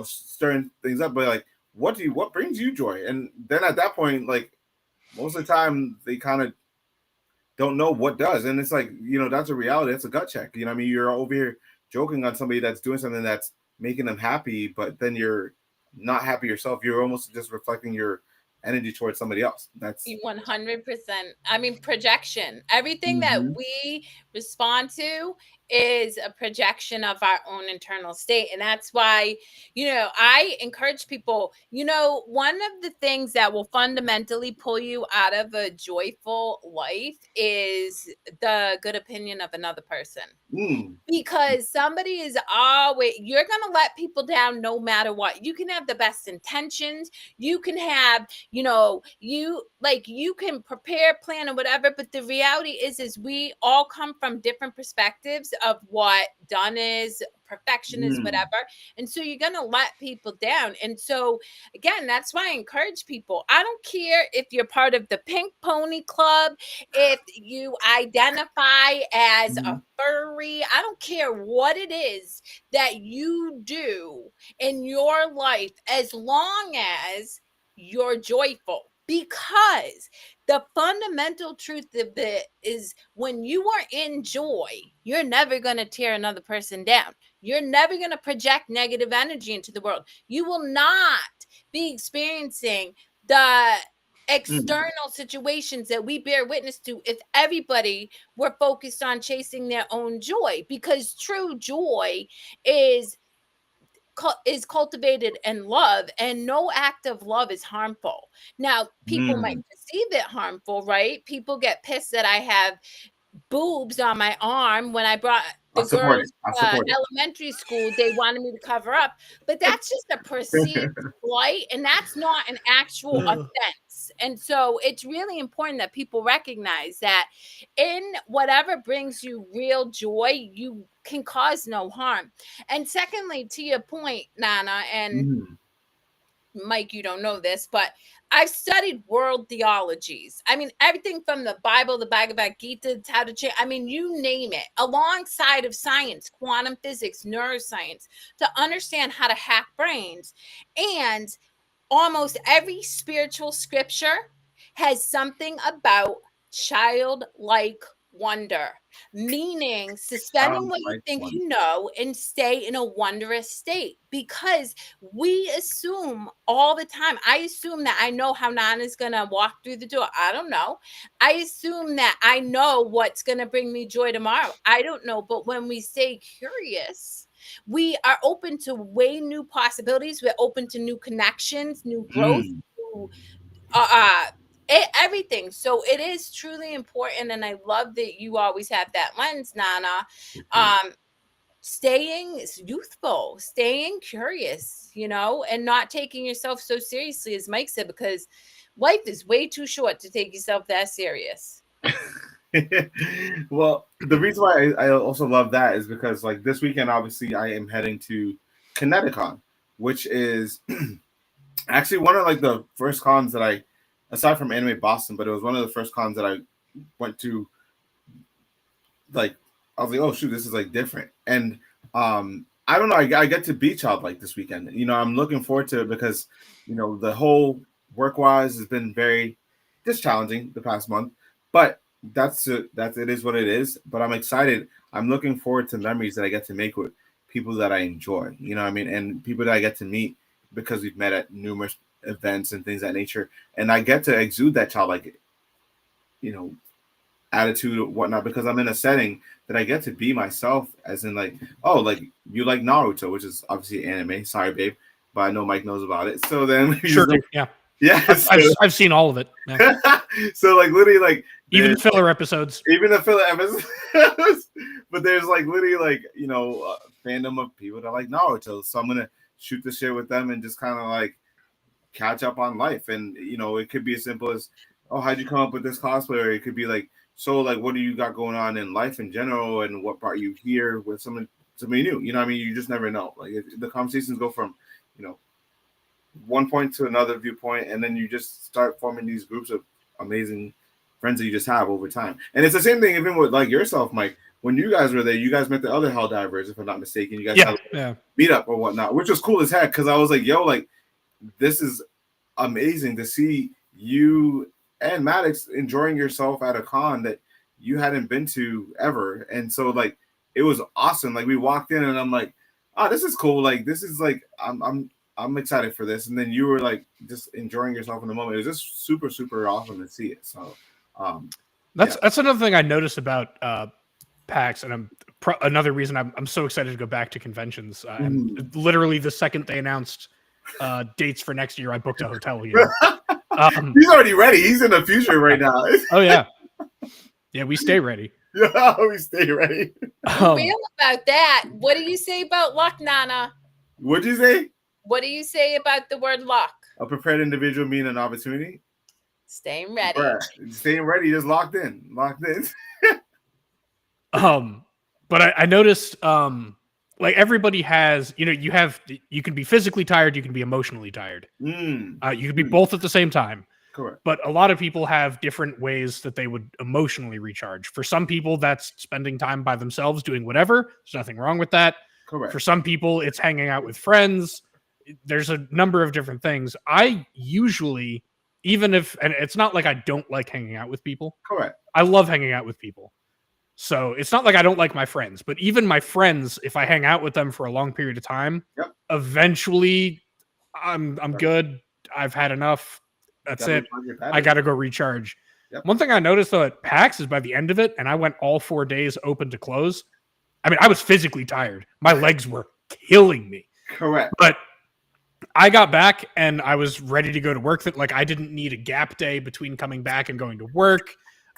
stirring things up, but like, what brings you joy? And then at that point, like, most of the time, they kind of don't know what does. And it's like, that's a reality. That's a gut check. You know what I mean? You're over here joking on somebody that's doing something that's making them happy, but then you're not happy yourself. You're almost just reflecting your energy towards somebody else. That's 100%. I mean, projection. Everything that we respond to is a projection of our own internal state. And that's why, I encourage people, one of the things that will fundamentally pull you out of a joyful life is the good opinion of another person. Because somebody is always, you're going to let people down no matter what. You can have the best intentions. You can have, you can prepare, plan, or whatever. But the reality is we all come from different perspectives of what done is, perfection is, whatever. And so you're going to let people down. And so, again, that's why I encourage people. I don't care if you're part of the Pink Pony Club, if you identify as a furry, I don't care what it is that you do in your life, as long as you're joyful. Because the fundamental truth of it is when you are in joy, you're never going to tear another person down. You're never going to project negative energy into the world. You will not be experiencing the external situations that we bear witness to if everybody were focused on chasing their own joy, because true joy is cultivated in love, and no act of love is harmful. Now, people might perceive it harmful, right? People get pissed that I have boobs on my arm. When I brought the girls to elementary school, they wanted me to cover up, but that's just a perceived slight, and that's not an actual offense. And so it's really important that people recognize that in whatever brings you real joy, you can cause no harm. And secondly, to your point, Nana, and Mike, you don't know this, but I've studied world theologies. I mean, everything from the Bible, the Bhagavad Gita, how to change. I mean, you name it, alongside of science, quantum physics, neuroscience, to understand how to hack brains. And almost every spiritual scripture has something about childlike wonder, meaning suspending what you think you know and stay in a wondrous state. Because we assume all the time, I assume that I know how Nana's gonna walk through the door. I don't know. I assume that I know what's gonna bring me joy tomorrow. I don't know. But when we stay curious, we are open to way new possibilities. We're open to new connections, new growth, new, everything. So it is truly important, and I love that you always have that lens, Nana. Staying youthful, staying curious, and not taking yourself so seriously, as Mike said, because life is way too short to take yourself that serious. Well, the reason why I also love that is because, like, this weekend, obviously, I am heading to Kineticon, which is actually one of, like, the first cons that I, aside from Anime Boston, but it was one of the first cons that I went to. Like, I was like, oh shoot, this is like different. And I don't know, I get to be childlike this weekend. I'm looking forward to it because the whole work-wise has been very just challenging the past month. But that's it is what it is. But I'm excited. I'm looking forward to memories that I get to make with people that I enjoy. You know what I mean? And people that I get to meet because we've met at numerous events and things of that nature. And I get to exude that childlike, attitude or whatnot, because I'm in a setting that I get to be myself, as in, like, oh, like, you like Naruto, which is obviously anime. Sorry, babe, but I know Mike knows about it. So then, sure, like, yeah, I've seen all of it. Yeah. So, like, literally, like, even the filler episodes, but there's, like, literally, like, fandom of people that like Naruto. So I'm gonna shoot the shit with them and just kind of like catch up on life. And it could be as simple as, oh, how'd you come up with this cosplay? Or it could be like, so, like, what do you got going on in life in general, and what brought you here with somebody new? I mean, you just never know. Like, the conversations go from, one point to another viewpoint, and then you just start forming these groups of amazing friends that you just have over time. And it's the same thing even with, like, yourself, Mike. When you guys were there, you guys met the other Helldivers, if I'm not mistaken. You guys had meet up or whatnot, which was cool as heck, because I was like, yo, like, this is amazing to see you and Maddox enjoying yourself at a con that you hadn't been to ever. And so, like, it was awesome. Like, we walked in and I'm like, oh, this is cool. Like, this is like, I'm excited for this. And then you were like just enjoying yourself in the moment. It was just super, super awesome to see it. So that's another thing I noticed about PAX, and another reason I'm so excited to go back to conventions. And literally the second they announced dates for next year, I booked a hotel here. He's already ready. He's in the future right now. Oh yeah, we stay ready. Yeah, we stay ready. Real about that. What do you say about luck, Nana? What'd you say? What do you say about the word luck? A prepared individual meaning an opportunity. Staying ready. Staying ready, just locked in. But I noticed, like, everybody has, you can be physically tired, you can be emotionally tired. You can be both at the same time. Correct. But a lot of people have different ways that they would emotionally recharge. For some people, that's spending time by themselves doing whatever. There's nothing wrong with that. Correct. For some people, it's hanging out with friends. there's a number of different things. I usually, even if, and it's not like I don't like hanging out with people. Correct. I love hanging out with people. So it's not like I don't like my friends, but even my friends, if I hang out with them for a long period of time, Yep. eventually I'm Right. good. I've had enough. That's Gotta it. recharge your I battery. got to go recharge. Yep. One thing I noticed though at PAX is by the end of it, and I went all 4 days open to close. I mean, I was physically tired. My legs were killing me. Correct. But I got back and I was ready to go to work. That like I didn't need a gap day between coming back and going to work.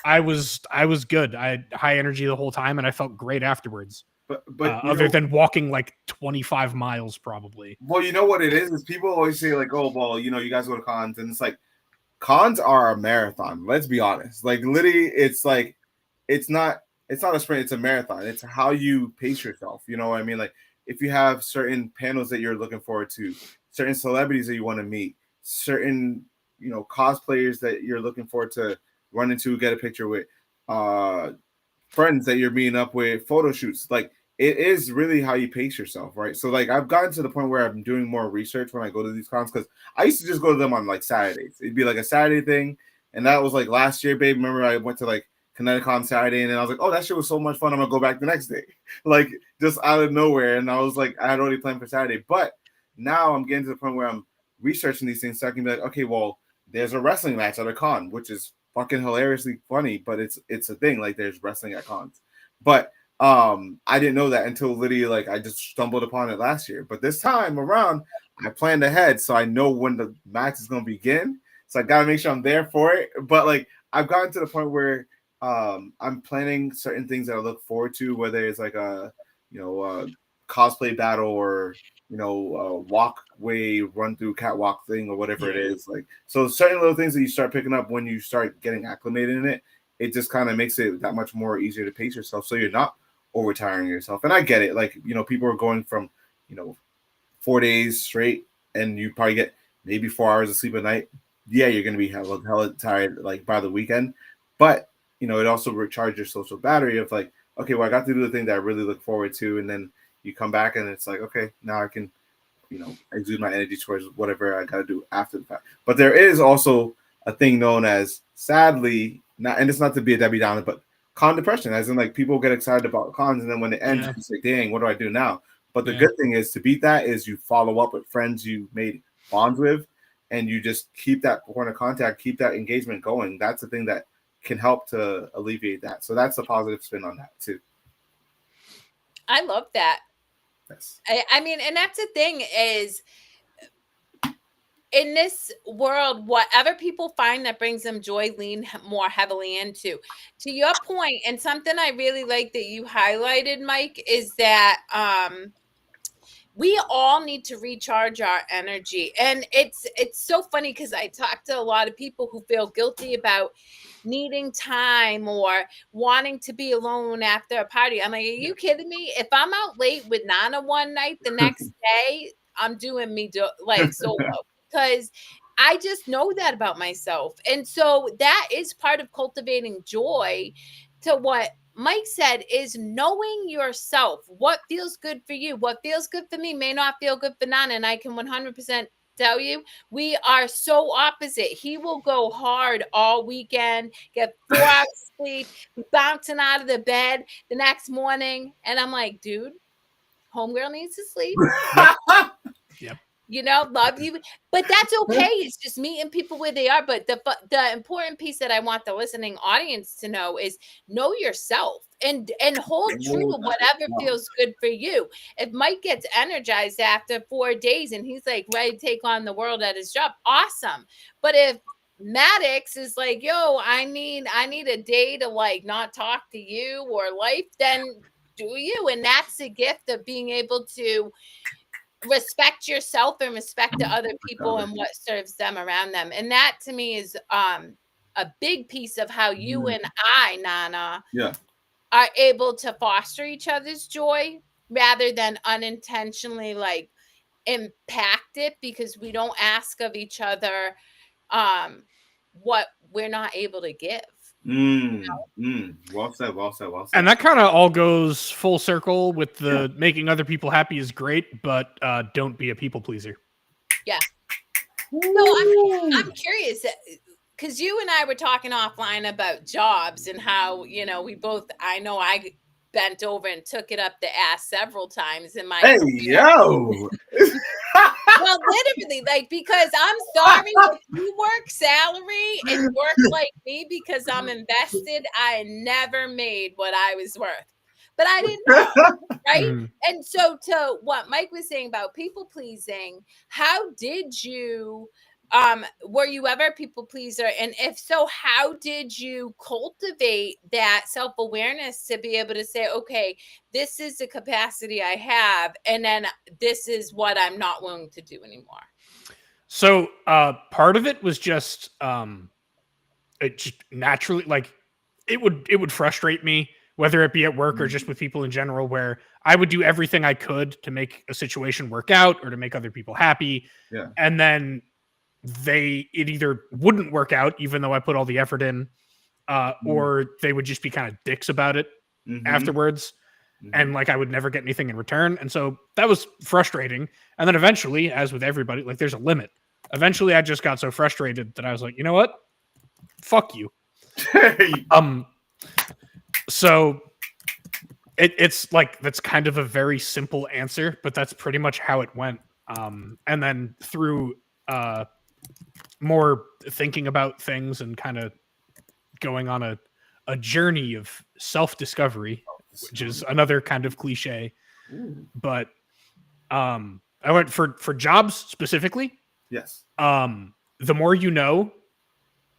I was good. I had high energy the whole time, and I felt great afterwards. But Other than walking like 25 miles, probably. well, you know what it is people always say like, oh, well, you know, you guys go to cons, and it's like cons are a marathon. Let's be honest. Like literally, it's like it's not a sprint. It's a marathon. It's how you pace yourself. You know what I mean? Like if you have certain panels that you're looking forward to, certain celebrities that you want to meet, certain cosplayers that you're looking forward to run into, get a picture with, friends that you're meeting up with, photo shoots. Like it is really how you pace yourself, right? So like I've gotten to the point where I'm doing more research when I go to these cons, because I used to just go to them on like Saturdays. It'd be like a Saturday thing, and that was like last year, babe. Remember I went to like Connecticut Saturday, and then I was like, oh, that shit was so much fun. I'm gonna go back the next day, like just out of nowhere. And I was like, I had already planned for Saturday, but now I'm getting to the point where I'm researching these things, so I can be like, okay, well, there's a wrestling match at a con, which is fucking hilariously funny, but it's a thing. Like there's wrestling at cons, but I didn't know that until literally like I just stumbled upon it last year. But this time around, I planned ahead, so I know when the match is gonna begin. So I gotta make sure I'm there for it. But like I've gotten to the point where I'm planning certain things that I look forward to, whether it's like a cosplay battle or walkway run through catwalk thing or whatever it is. Like so certain little things that you start picking up when you start getting acclimated in it, it just kind of makes it that much more easier to pace yourself, so you're not overtiring yourself. And I get it, like people are going from 4 days straight, and you probably get maybe 4 hours of sleep a night. Yeah, you're gonna be hella tired like by the weekend, but it also recharges your social battery of like, okay, well, I got to do the thing that I really look forward to, and then you come back and it's like, okay, now I can exude my energy towards whatever I got to do after the fact. But there is also a thing known as, sadly, not, and it's not to be a Debbie Downer, but con depression, as in like people get excited about cons, and then when it ends, you say, dang, what do I do now? But the good thing is, to beat that is you follow up with friends you made bonds with, and you just keep that point of contact, keep that engagement going. That's the thing that can help to alleviate that. So that's a positive spin on that too. I love that. Yes. I mean, and that's the thing is, in this world, whatever people find that brings them joy, lean more heavily into. To your point, and something I really like that you highlighted, Mike, is that we all need to recharge our energy. And it's so funny because I talk to a lot of people who feel guilty about needing time or wanting to be alone after a party. I'm like, are you kidding me? If I'm out late with Nana one night, the next day I'm doing me like solo, because I just know that about myself. And so that is part of cultivating joy. To what Mike said, is knowing yourself. What feels good for you? What feels good for me may not feel good for Nana. And I can 100% tell you, we are so opposite. He will go hard all weekend, get 4 hours of sleep, bouncing out of the bed the next morning. And I'm like, dude, homegirl needs to sleep. Yep. Love you, but that's okay. It's just meeting people where they are. But the important piece that I want the listening audience to know is know yourself and hold true to whatever feels good for you. If Mike gets energized after 4 days and he's like ready to take on the world at his job, awesome. But if Maddox is like, yo, I need a day to like not talk to you or life, then do you. And that's the gift of being able to respect yourself and respect the other people and what serves them around them. And that to me is a big piece of how you and I, Nana, are able to foster each other's joy rather than unintentionally like impact it, because we don't ask of each other what we're not able to give. Well said. And that kind of all goes full circle with the making other people happy is great, but don't be a people pleaser. I'm curious because you and I were talking offline about jobs and how, we both, I know I bent over and took it up the ass several times in my Hey, career. yo. Well, literally, like, because I'm sorry, if you work salary and work like me because I'm invested, I never made what I was worth. But I didn't know, right? And so to what Mike was saying about people pleasing, how did you were you ever a people pleaser? And if so, how did you cultivate that self-awareness to be able to say, okay, this is the capacity I have, and then this is what I'm not willing to do anymore? So part of it was just it just naturally, like, it would frustrate me, whether it be at work or just with people in general, where I would do everything I could to make a situation work out or to make other people happy. Yeah. And then it either wouldn't work out, even though I put all the effort in, or they would just be kind of dicks about it afterwards. And like, I would never get anything in return. And so that was frustrating. And then eventually, as with everybody, like, there's a limit. Eventually I just got so frustrated that I was like, you know what? Fuck you. So it's like, that's kind of a very simple answer, but that's pretty much how it went. And then through more thinking about things and kind of going on a journey of self-discovery, which is another kind of cliche. But I went for jobs specifically. Yes. The more you know,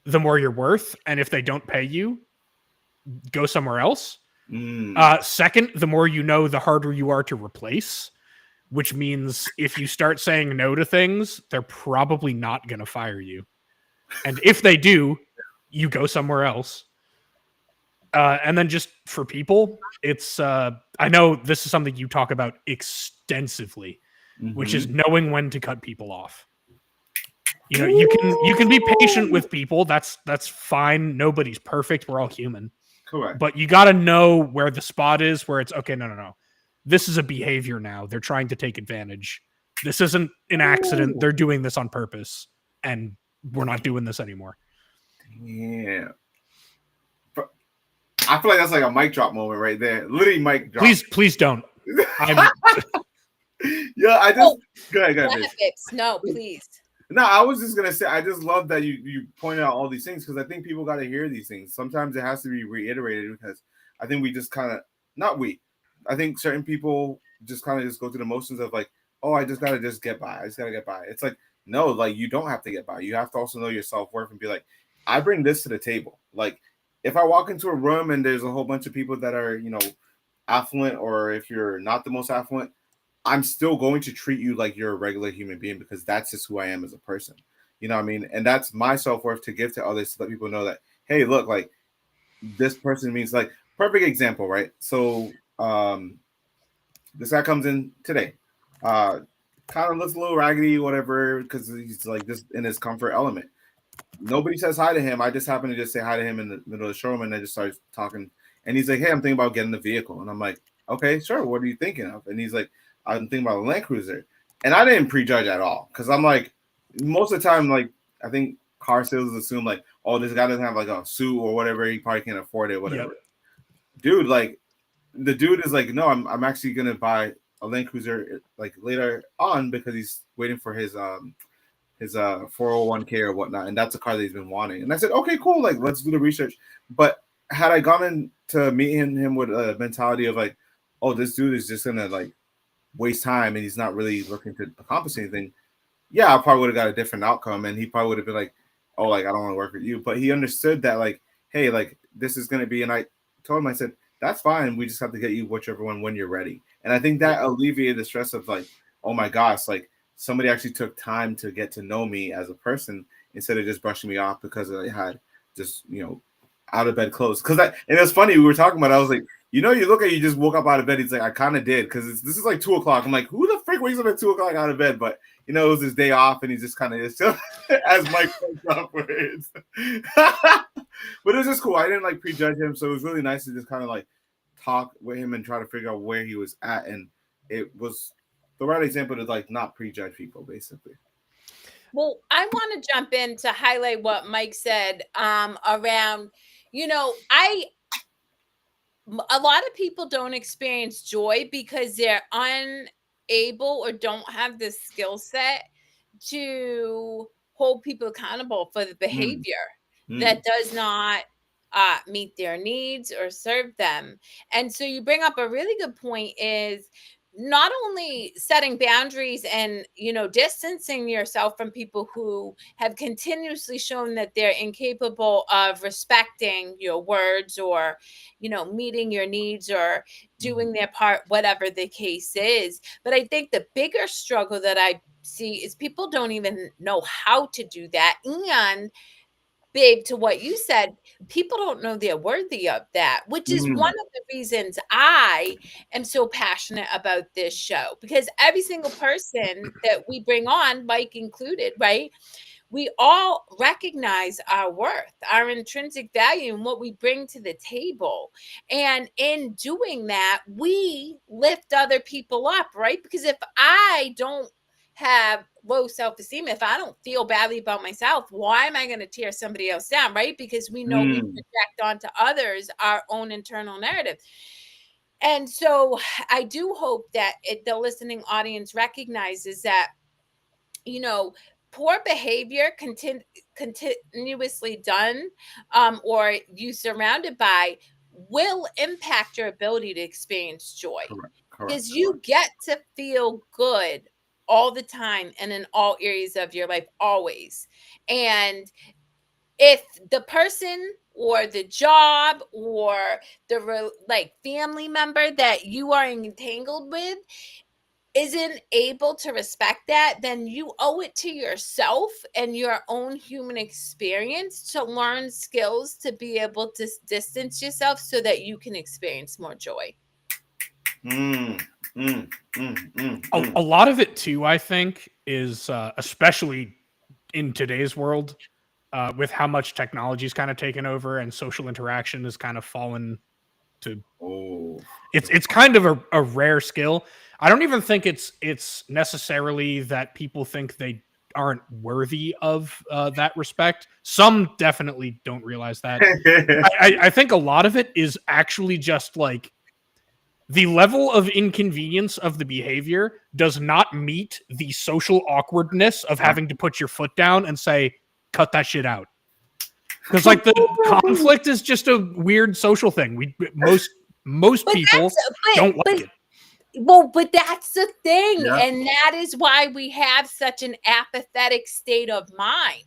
the more you're worth. And if they don't pay you, go somewhere else. Second, the more you know, the harder you are to replace, which means if you start saying no to things, they're probably not going to fire you. And if they do, you go somewhere else. And then just for people, it's I know this is something you talk about extensively, which is knowing when to cut people off. You can be patient with people. That's fine. Nobody's perfect. We're all human. Correct. But you got to know where the spot is where it's okay. No. This is a behavior now. They're trying to take advantage. This isn't an accident. They're doing this on purpose, and we're not doing this anymore. Yeah. I feel like that's like a mic drop moment right there. Literally mic drop. Please don't. Yeah, I just go ahead. No, please. No, I was just gonna say I just love that you pointed out all these things because I think people got to hear these things. Sometimes it has to be reiterated because I think we just kind of I think certain people just kind of just go through the motions of like, oh, I just gotta get by. I just gotta get by. It's like, no, like, you don't have to get by. You have to also know your self-worth and be like, I bring this to the table. Like, if I walk into a room and there's a whole bunch of people that are, affluent, or if you're not the most affluent, I'm still going to treat you like you're a regular human being because that's just who I am as a person. You know what I mean? And that's my self-worth to give to others to let people know that, hey, look, like, this person means, like, perfect example, right? So this guy comes in today. Kind of looks a little raggedy, whatever, because he's like just in his comfort element. Nobody says hi to him. I just happen to just say hi to him in the middle of the showroom, and I just started talking. And he's like, hey, I'm thinking about getting the vehicle. And I'm like, okay, sure. What are you thinking of? And he's like, I'm thinking about a Land Cruiser. And I didn't prejudge at all because I'm like, most of the time, like, I think car sales assume like, oh, this guy doesn't have like a suit or whatever. He probably can't afford it, whatever. Yep. Dude, like, the dude is like, no, I'm actually going to buy a Land Cruiser like later on because he's waiting for his 401k or whatnot, and that's a car that he's been wanting. And I said, okay, cool, like, let's do the research. But had I gone in to meet him with a mentality of like, oh, this dude is just gonna like waste time and he's not really looking to accomplish anything, yeah, I probably would have got a different outcome, and he probably would have been like, oh, like, I don't want to work with you. But he understood that, like, hey, like, this is gonna be, and I told him, I said, that's fine, we just have to get you whichever one when you're ready. And I think that alleviated the stress of like, oh my gosh, like, somebody actually took time to get to know me as a person instead of just brushing me off because I had just, out of bed clothes. And it's funny, we were talking about it, I was like, you look at you just woke up out of bed. He's like, I kind of did because this is like 2:00. I'm like, who the frick wakes up at 2:00 out of bed? But it was his day off, and he's just kind of as Mike points out words. But it was just cool. I didn't like prejudge him, so it was really nice to just kind of like talk with him and try to figure out where he was at, and it was the right example to like not prejudge people, basically. Well, I want to jump in to highlight what Mike said around, a lot of people don't experience joy because they're unable or don't have the skill set to hold people accountable for the Mm, behavior mm, that does not meet their needs or serve them. And so you bring up a really good point is not only setting boundaries and distancing yourself from people who have continuously shown that they're incapable of respecting your words or meeting your needs or mm, doing their part, whatever the case is. But I think the bigger struggle that I see is people don't even know how to do that. And babe, to what you said, people don't know they're worthy of that, which is one mm, of the reasons I am so passionate about this show, because every single person that we bring on, Mike included, right? We all recognize our worth, our intrinsic value, and what we bring to the table. And in doing that, we lift other people up, right? Because if I don't have low self-esteem, if I don't feel badly about myself, why am I going to tear somebody else down, right? Because we know we mm, project onto others our own internal narrative. And so I do hope that the listening audience recognizes that poor behavior continuously done or you surrounded by will impact your ability to experience joy, correct, because correct, you get to feel good all the time and in all areas of your life always. And if the person or the job or the family member that you are entangled with isn't able to respect that, then you owe it to yourself and your own human experience to learn skills to be able to distance yourself so that you can experience more joy. mm, mm, A lot of it too, I think, is especially in today's world, with how much technology's kind of taken over and social interaction has kind of fallen to. Oh, It's kind of a rare skill. I don't even think it's necessarily that people think they aren't worthy of that respect. Some definitely don't realize that. I think a lot of it is actually just like the level of inconvenience of the behavior does not meet the social awkwardness of having to put your foot down and say, cut that shit out. Because like the conflict is just a weird social thing. Most But people don't but like it. well, but that's the thing. yeah. And that is why we have such an apathetic state of mind.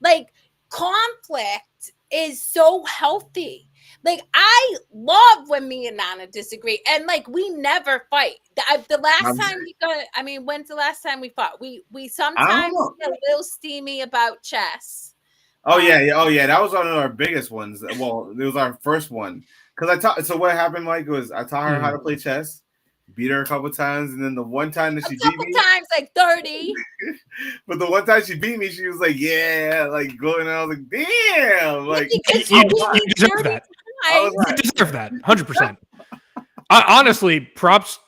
Like, conflict is so healthy. Like, I love when me and Nana disagree. And like, we never fight. The last time when's the last time we fought? We I don't sometimes know. get a little steamy about chess. Oh yeah, yeah, oh yeah. That was one of our biggest ones. Well, it was our first one because I taught. So what happened, Mike, was I taught her how to play chess, beat her a couple times, and then the one time that A she beat couple me, times, like 30. but the one time she beat me, she was like, "Yeah," like going. And I was like, "Damn!" Like Because You, you you beat me deserve 30 that. I was times. You like, deserve that, 100%. Honestly, props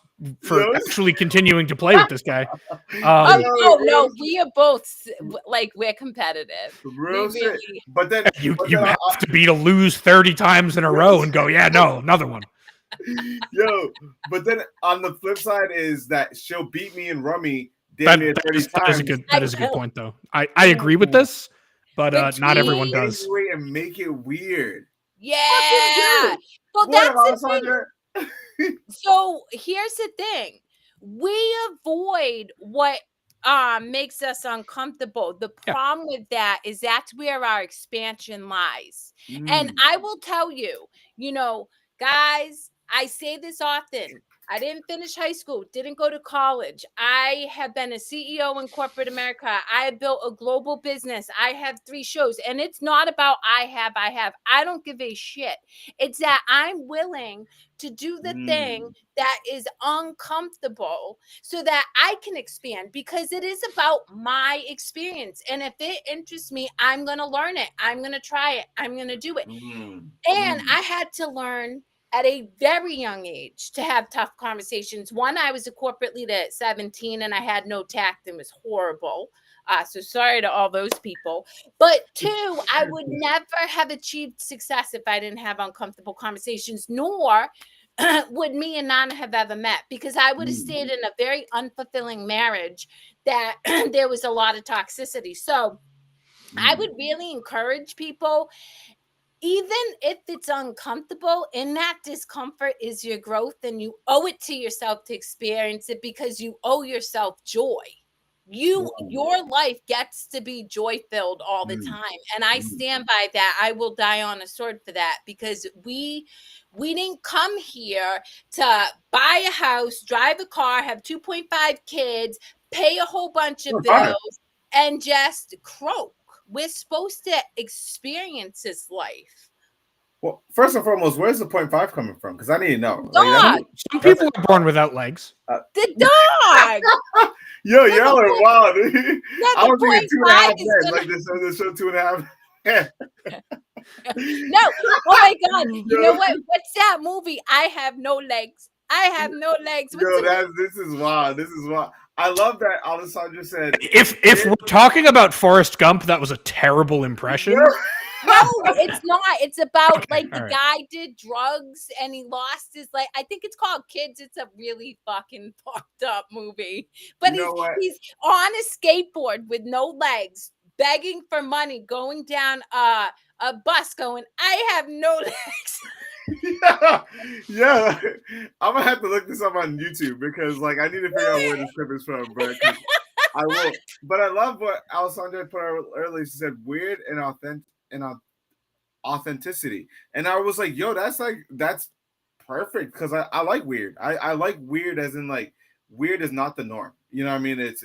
for yo, actually continuing to play with this guy. Oh, yo, no, we are both like, we're competitive. We real shit. really. But then, You but you then, have to be to lose 30 times in a row and go, yeah, no, another one. yo, but then on the flip side is that she'll beat me in rummy damn near 30 That is a times. good I will. point though. I agree with this, but not everyone Between. does. Anyway, and make it weird. Fucking Yeah. weird. Well, What, that's the thing. Alessandra? So here's the thing. We avoid what makes us uncomfortable. The Yeah. problem with that is that's where our expansion lies. And Mm, I will tell you, guys, I say this often. I didn't finish high school, didn't go to college. I have been a CEO in corporate America. I have built a global business. I have 3 shows. And it's not about I have. I don't give a shit. It's that I'm willing to do the thing mm, that is uncomfortable so that I can expand, because it is about my experience. And if it interests me, I'm going to learn it. I'm going to try it. I'm going to do it. mm, And mm. I had to learn at a very young age to have tough conversations. One, I was a corporate leader at 17 and I had no tact and was horrible. So sorry to all those people. But two, I would never have achieved success if I didn't have uncomfortable conversations, nor would me and Nana have ever met, because I would have stayed in a very unfulfilling marriage that there was a lot of toxicity. So I would really encourage people, even if it's uncomfortable, in that discomfort is your growth, and you owe it to yourself to experience it, because you owe yourself joy. Your life gets to be joy filled all the time, and I stand by that. I will die on a sword for that, because we didn't come here to buy a house, drive a car, have 2.5 kids, pay a whole bunch of bills, and just croak. We're supposed to experience this life. Well, first and foremost, where's the 0.5 coming from? Because I need to know. Dog. Some people are born without legs. The dog. Yo, y'all are wild. I was thinking 2.5 is men, gonna- like this show 2.5. No. Oh my God. You know what? What's that movie? I have no legs. I have no legs. Yo, this is wild. This is wild. I love that Alessandra said. If we're talking about Forrest Gump, that was a terrible impression. No, it's not. It's about Okay, like the all right. guy did drugs and he lost his, like, I think it's called Kids. It's a really fucking fucked up movie. But You know what? he's on a skateboard with no legs, begging for money, going down a bus, going, I have no legs. yeah. I'm gonna have to look this up on YouTube, because like I need to figure out where this clip is from, but I will. But I love what Alessandra put out earlier. She said weird and authenticity, and I was like, yo, that's perfect, because I like weird. I like weird as in, like, weird is not the norm. You know what I mean? It's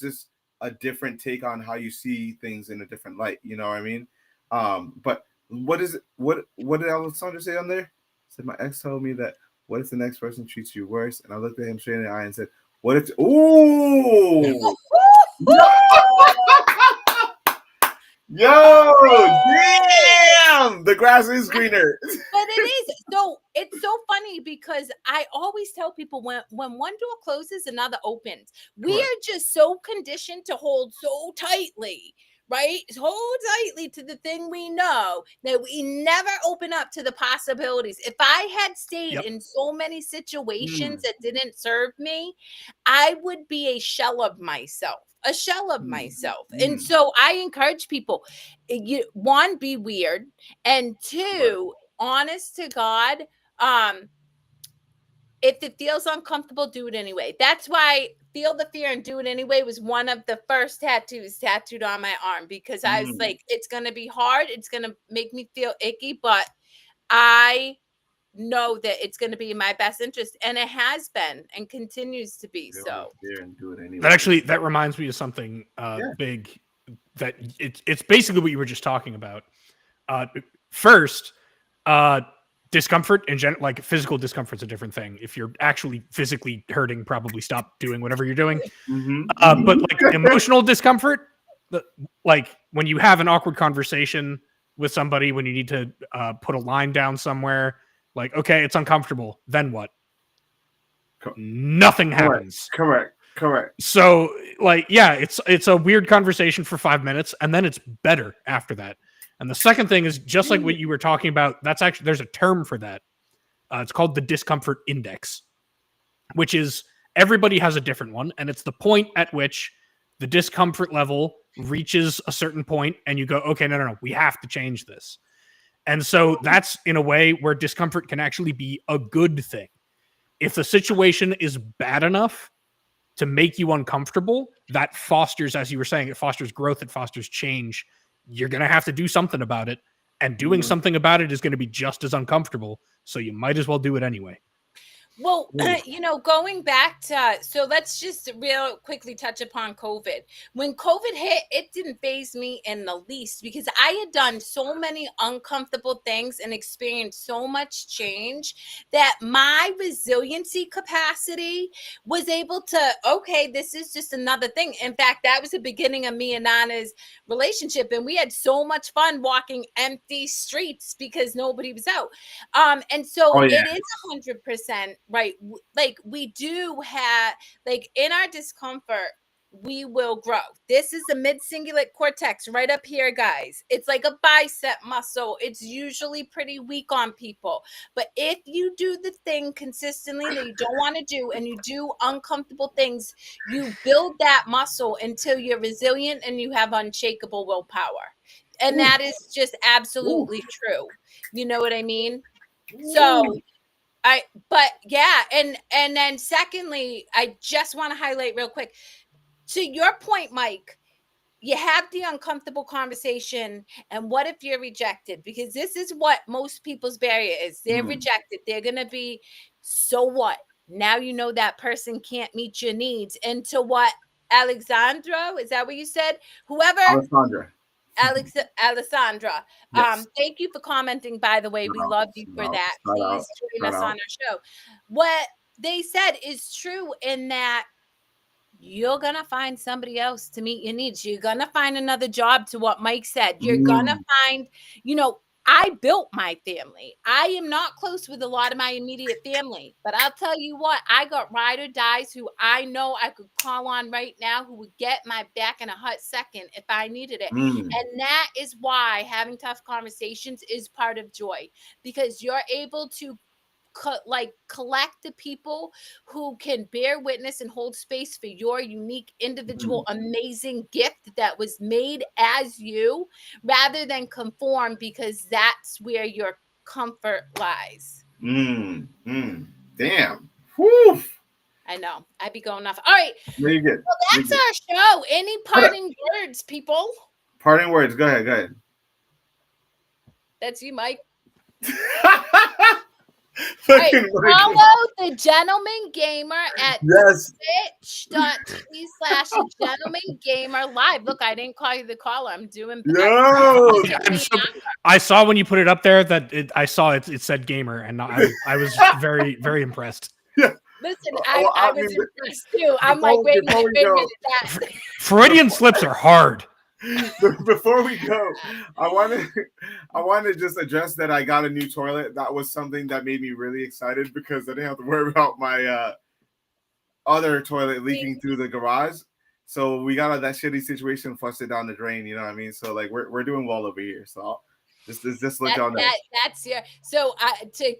just a different take on how you see things in a different light. You know what I mean? But what is it? What did Alessandra say on there? Said my ex told me that, what if the next person treats you worse? And I looked at him straight in the eye and said, what if? Ooh. Yo, damn! The grass is greener. But it is. So it's so funny, because I always tell people, when one door closes, another opens. We are just so conditioned to hold so tightly, right? Hold tightly to the thing we know, that we never open up to the possibilities. If I had stayed in so many situations that didn't serve me, I would be a shell of myself. And so I encourage people, one, be weird, and two, honest to God, if it feels uncomfortable, do it anyway. That's why Feel the Fear and Do It Anyway was one of the first tattoos tattooed on my arm, because I was like, it's going to be hard. It's going to make me feel icky, but I know that it's going to be in my best interest, and it has been and continues to be. So Do it anyway. That reminds me of something big, that it's basically what you were just talking about. First, discomfort and like physical discomfort's a different thing. If you're actually physically hurting, probably stop doing whatever you're doing. But like emotional discomfort, like when you have an awkward conversation with somebody, when you need to put a line down somewhere, like, okay, it's uncomfortable, then what? Nothing happens. Correct. So, like, yeah, it's a weird conversation for 5 minutes, and then it's better after that. And the second thing is, just like what you were talking about, that's actually, there's a term for that. It's called the discomfort index, which is, everybody has a different one, and it's the point at which the discomfort level reaches a certain point, and you go, okay, no, we have to change this. And so that's, in a way, where discomfort can actually be a good thing. If the situation is bad enough to make you uncomfortable, that fosters, as you were saying, it fosters growth, it fosters change. You're going to have to do something about it. And doing something about it is going to be just as uncomfortable. So you might as well do it anyway. Well, going back to, so let's just real quickly touch upon COVID. When COVID hit, it didn't faze me in the least because I had done so many uncomfortable things and experienced so much change that my resiliency capacity was able to, okay, this is just another thing. In fact, that was the beginning of me and Nana's relationship. And we had so much fun walking empty streets because nobody was out. And so it is 100% right. Like we do have, like in our discomfort, we will grow. This is a mid-cingulate cortex right up here, guys. It's like a bicep muscle. It's usually pretty weak on people. But if you do the thing consistently that you don't want to do and you do uncomfortable things, you build that muscle until you're resilient and you have unshakable willpower. And that is just absolutely true. You know what I mean? So and then secondly, I just want to highlight real quick to your point, Mike. You have the uncomfortable conversation, and what if you're rejected? Because this is what most people's barrier is. They're rejected. They're gonna be, so what? Now you know that person can't meet your needs. And to what, Alexandra, is that what you said? Whoever, Alessandra. Yes. Thank you for commenting, by the way. We love you for that. Please join us on our show. What they said is true in that you're gonna find somebody else to meet your needs. You're gonna find another job, to what Mike said. You're gonna find, I built my family. I am not close with a lot of my immediate family, but I'll tell you what, I got ride or dies who I know I could call on right now who would get my back in a hot second if I needed it. And that is why having tough conversations is part of joy, because you're able to collect the people who can bear witness and hold space for your unique, individual, amazing gift that was made as you, rather than conform, because that's where your comfort lies. Damn. Whew. I know. I'd be going off. All right. Very good. Well, that's our show. Any parting words, people? Parting words. Go ahead. That's you, Mike. Right, follow the Gentleman Gamer at twitch.tv/Gentleman Gamer live. Look, I didn't call you the caller. I'm doing. I saw when you put it up there that I saw it said gamer, and I was very, very impressed. Yeah. Listen, I was impressed too. I'm like, wait a minute. Freudian slips are hard. Before we go, I want to just address that I got a new toilet. That was something that made me really excited because I didn't have to worry about my other toilet leaking through the garage. So we got out of that shitty situation, flushed it down the drain. You know what I mean? So like we're doing well over here. So just look on that. That's your. So to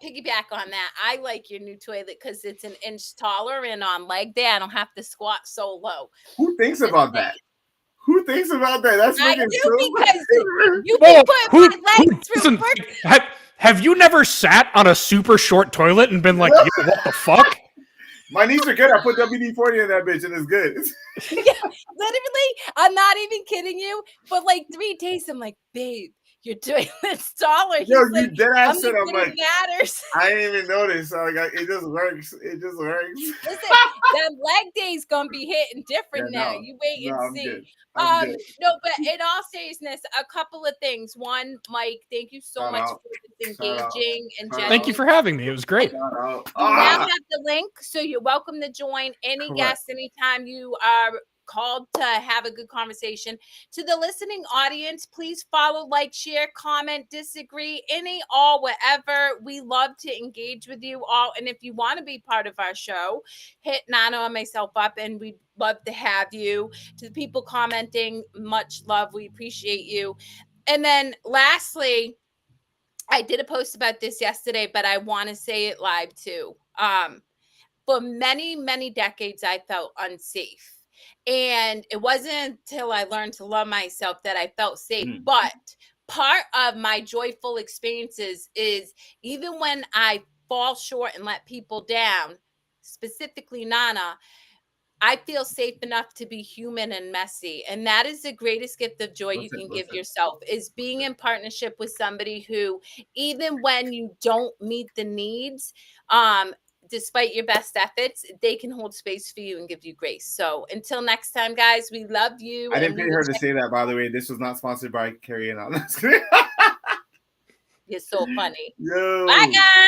piggyback on that, I like your new toilet because it's an inch taller and on leg day. I don't have to squat so low. Who thinks about that? Who thinks about that? That's I do, so because you can put my legs through. Have you never sat on a super short toilet and been like, yo, what the fuck? My knees are good. I put WD-40 in that bitch and it's good. Yeah, literally, I'm not even kidding you. But like 3 days, I'm like, babe, you're doing this taller. Yo, He's like, dead ass shit. I'm like, matters. I didn't even notice. So it just works. It just works. Listen, that leg day's gonna be hitting different now. You wait and see. Good. No, but in all seriousness, a couple of things. One, Mike, thank you so much for this engaging and general. Thank you for having me. It was great. You now have the link, so you're welcome to join any guest anytime you are called to have a good conversation. To the listening audience, please follow, like, share, comment, disagree, whatever. We love to engage with you all. And if you want to be part of our show, hit Nana and myself up, and we'd love to have you. To the people commenting, much love. We appreciate you. And then lastly, I did a post about this yesterday, but I want to say it live too. For many, many decades, I felt unsafe. And it wasn't until I learned to love myself that I felt safe. But part of my joyful experiences is even when I fall short and let people down, specifically Nana, I feel safe enough to be human and messy. And that is the greatest gift of joy you can give yourself, is being in partnership with somebody who, even when you don't meet the needs, despite your best efforts, they can hold space for you and give you grace. So until next time, guys, we love you. I didn't pay her to say that, by the way. This was not sponsored by Carrie and all. You're so funny. Yo. Bye, guys.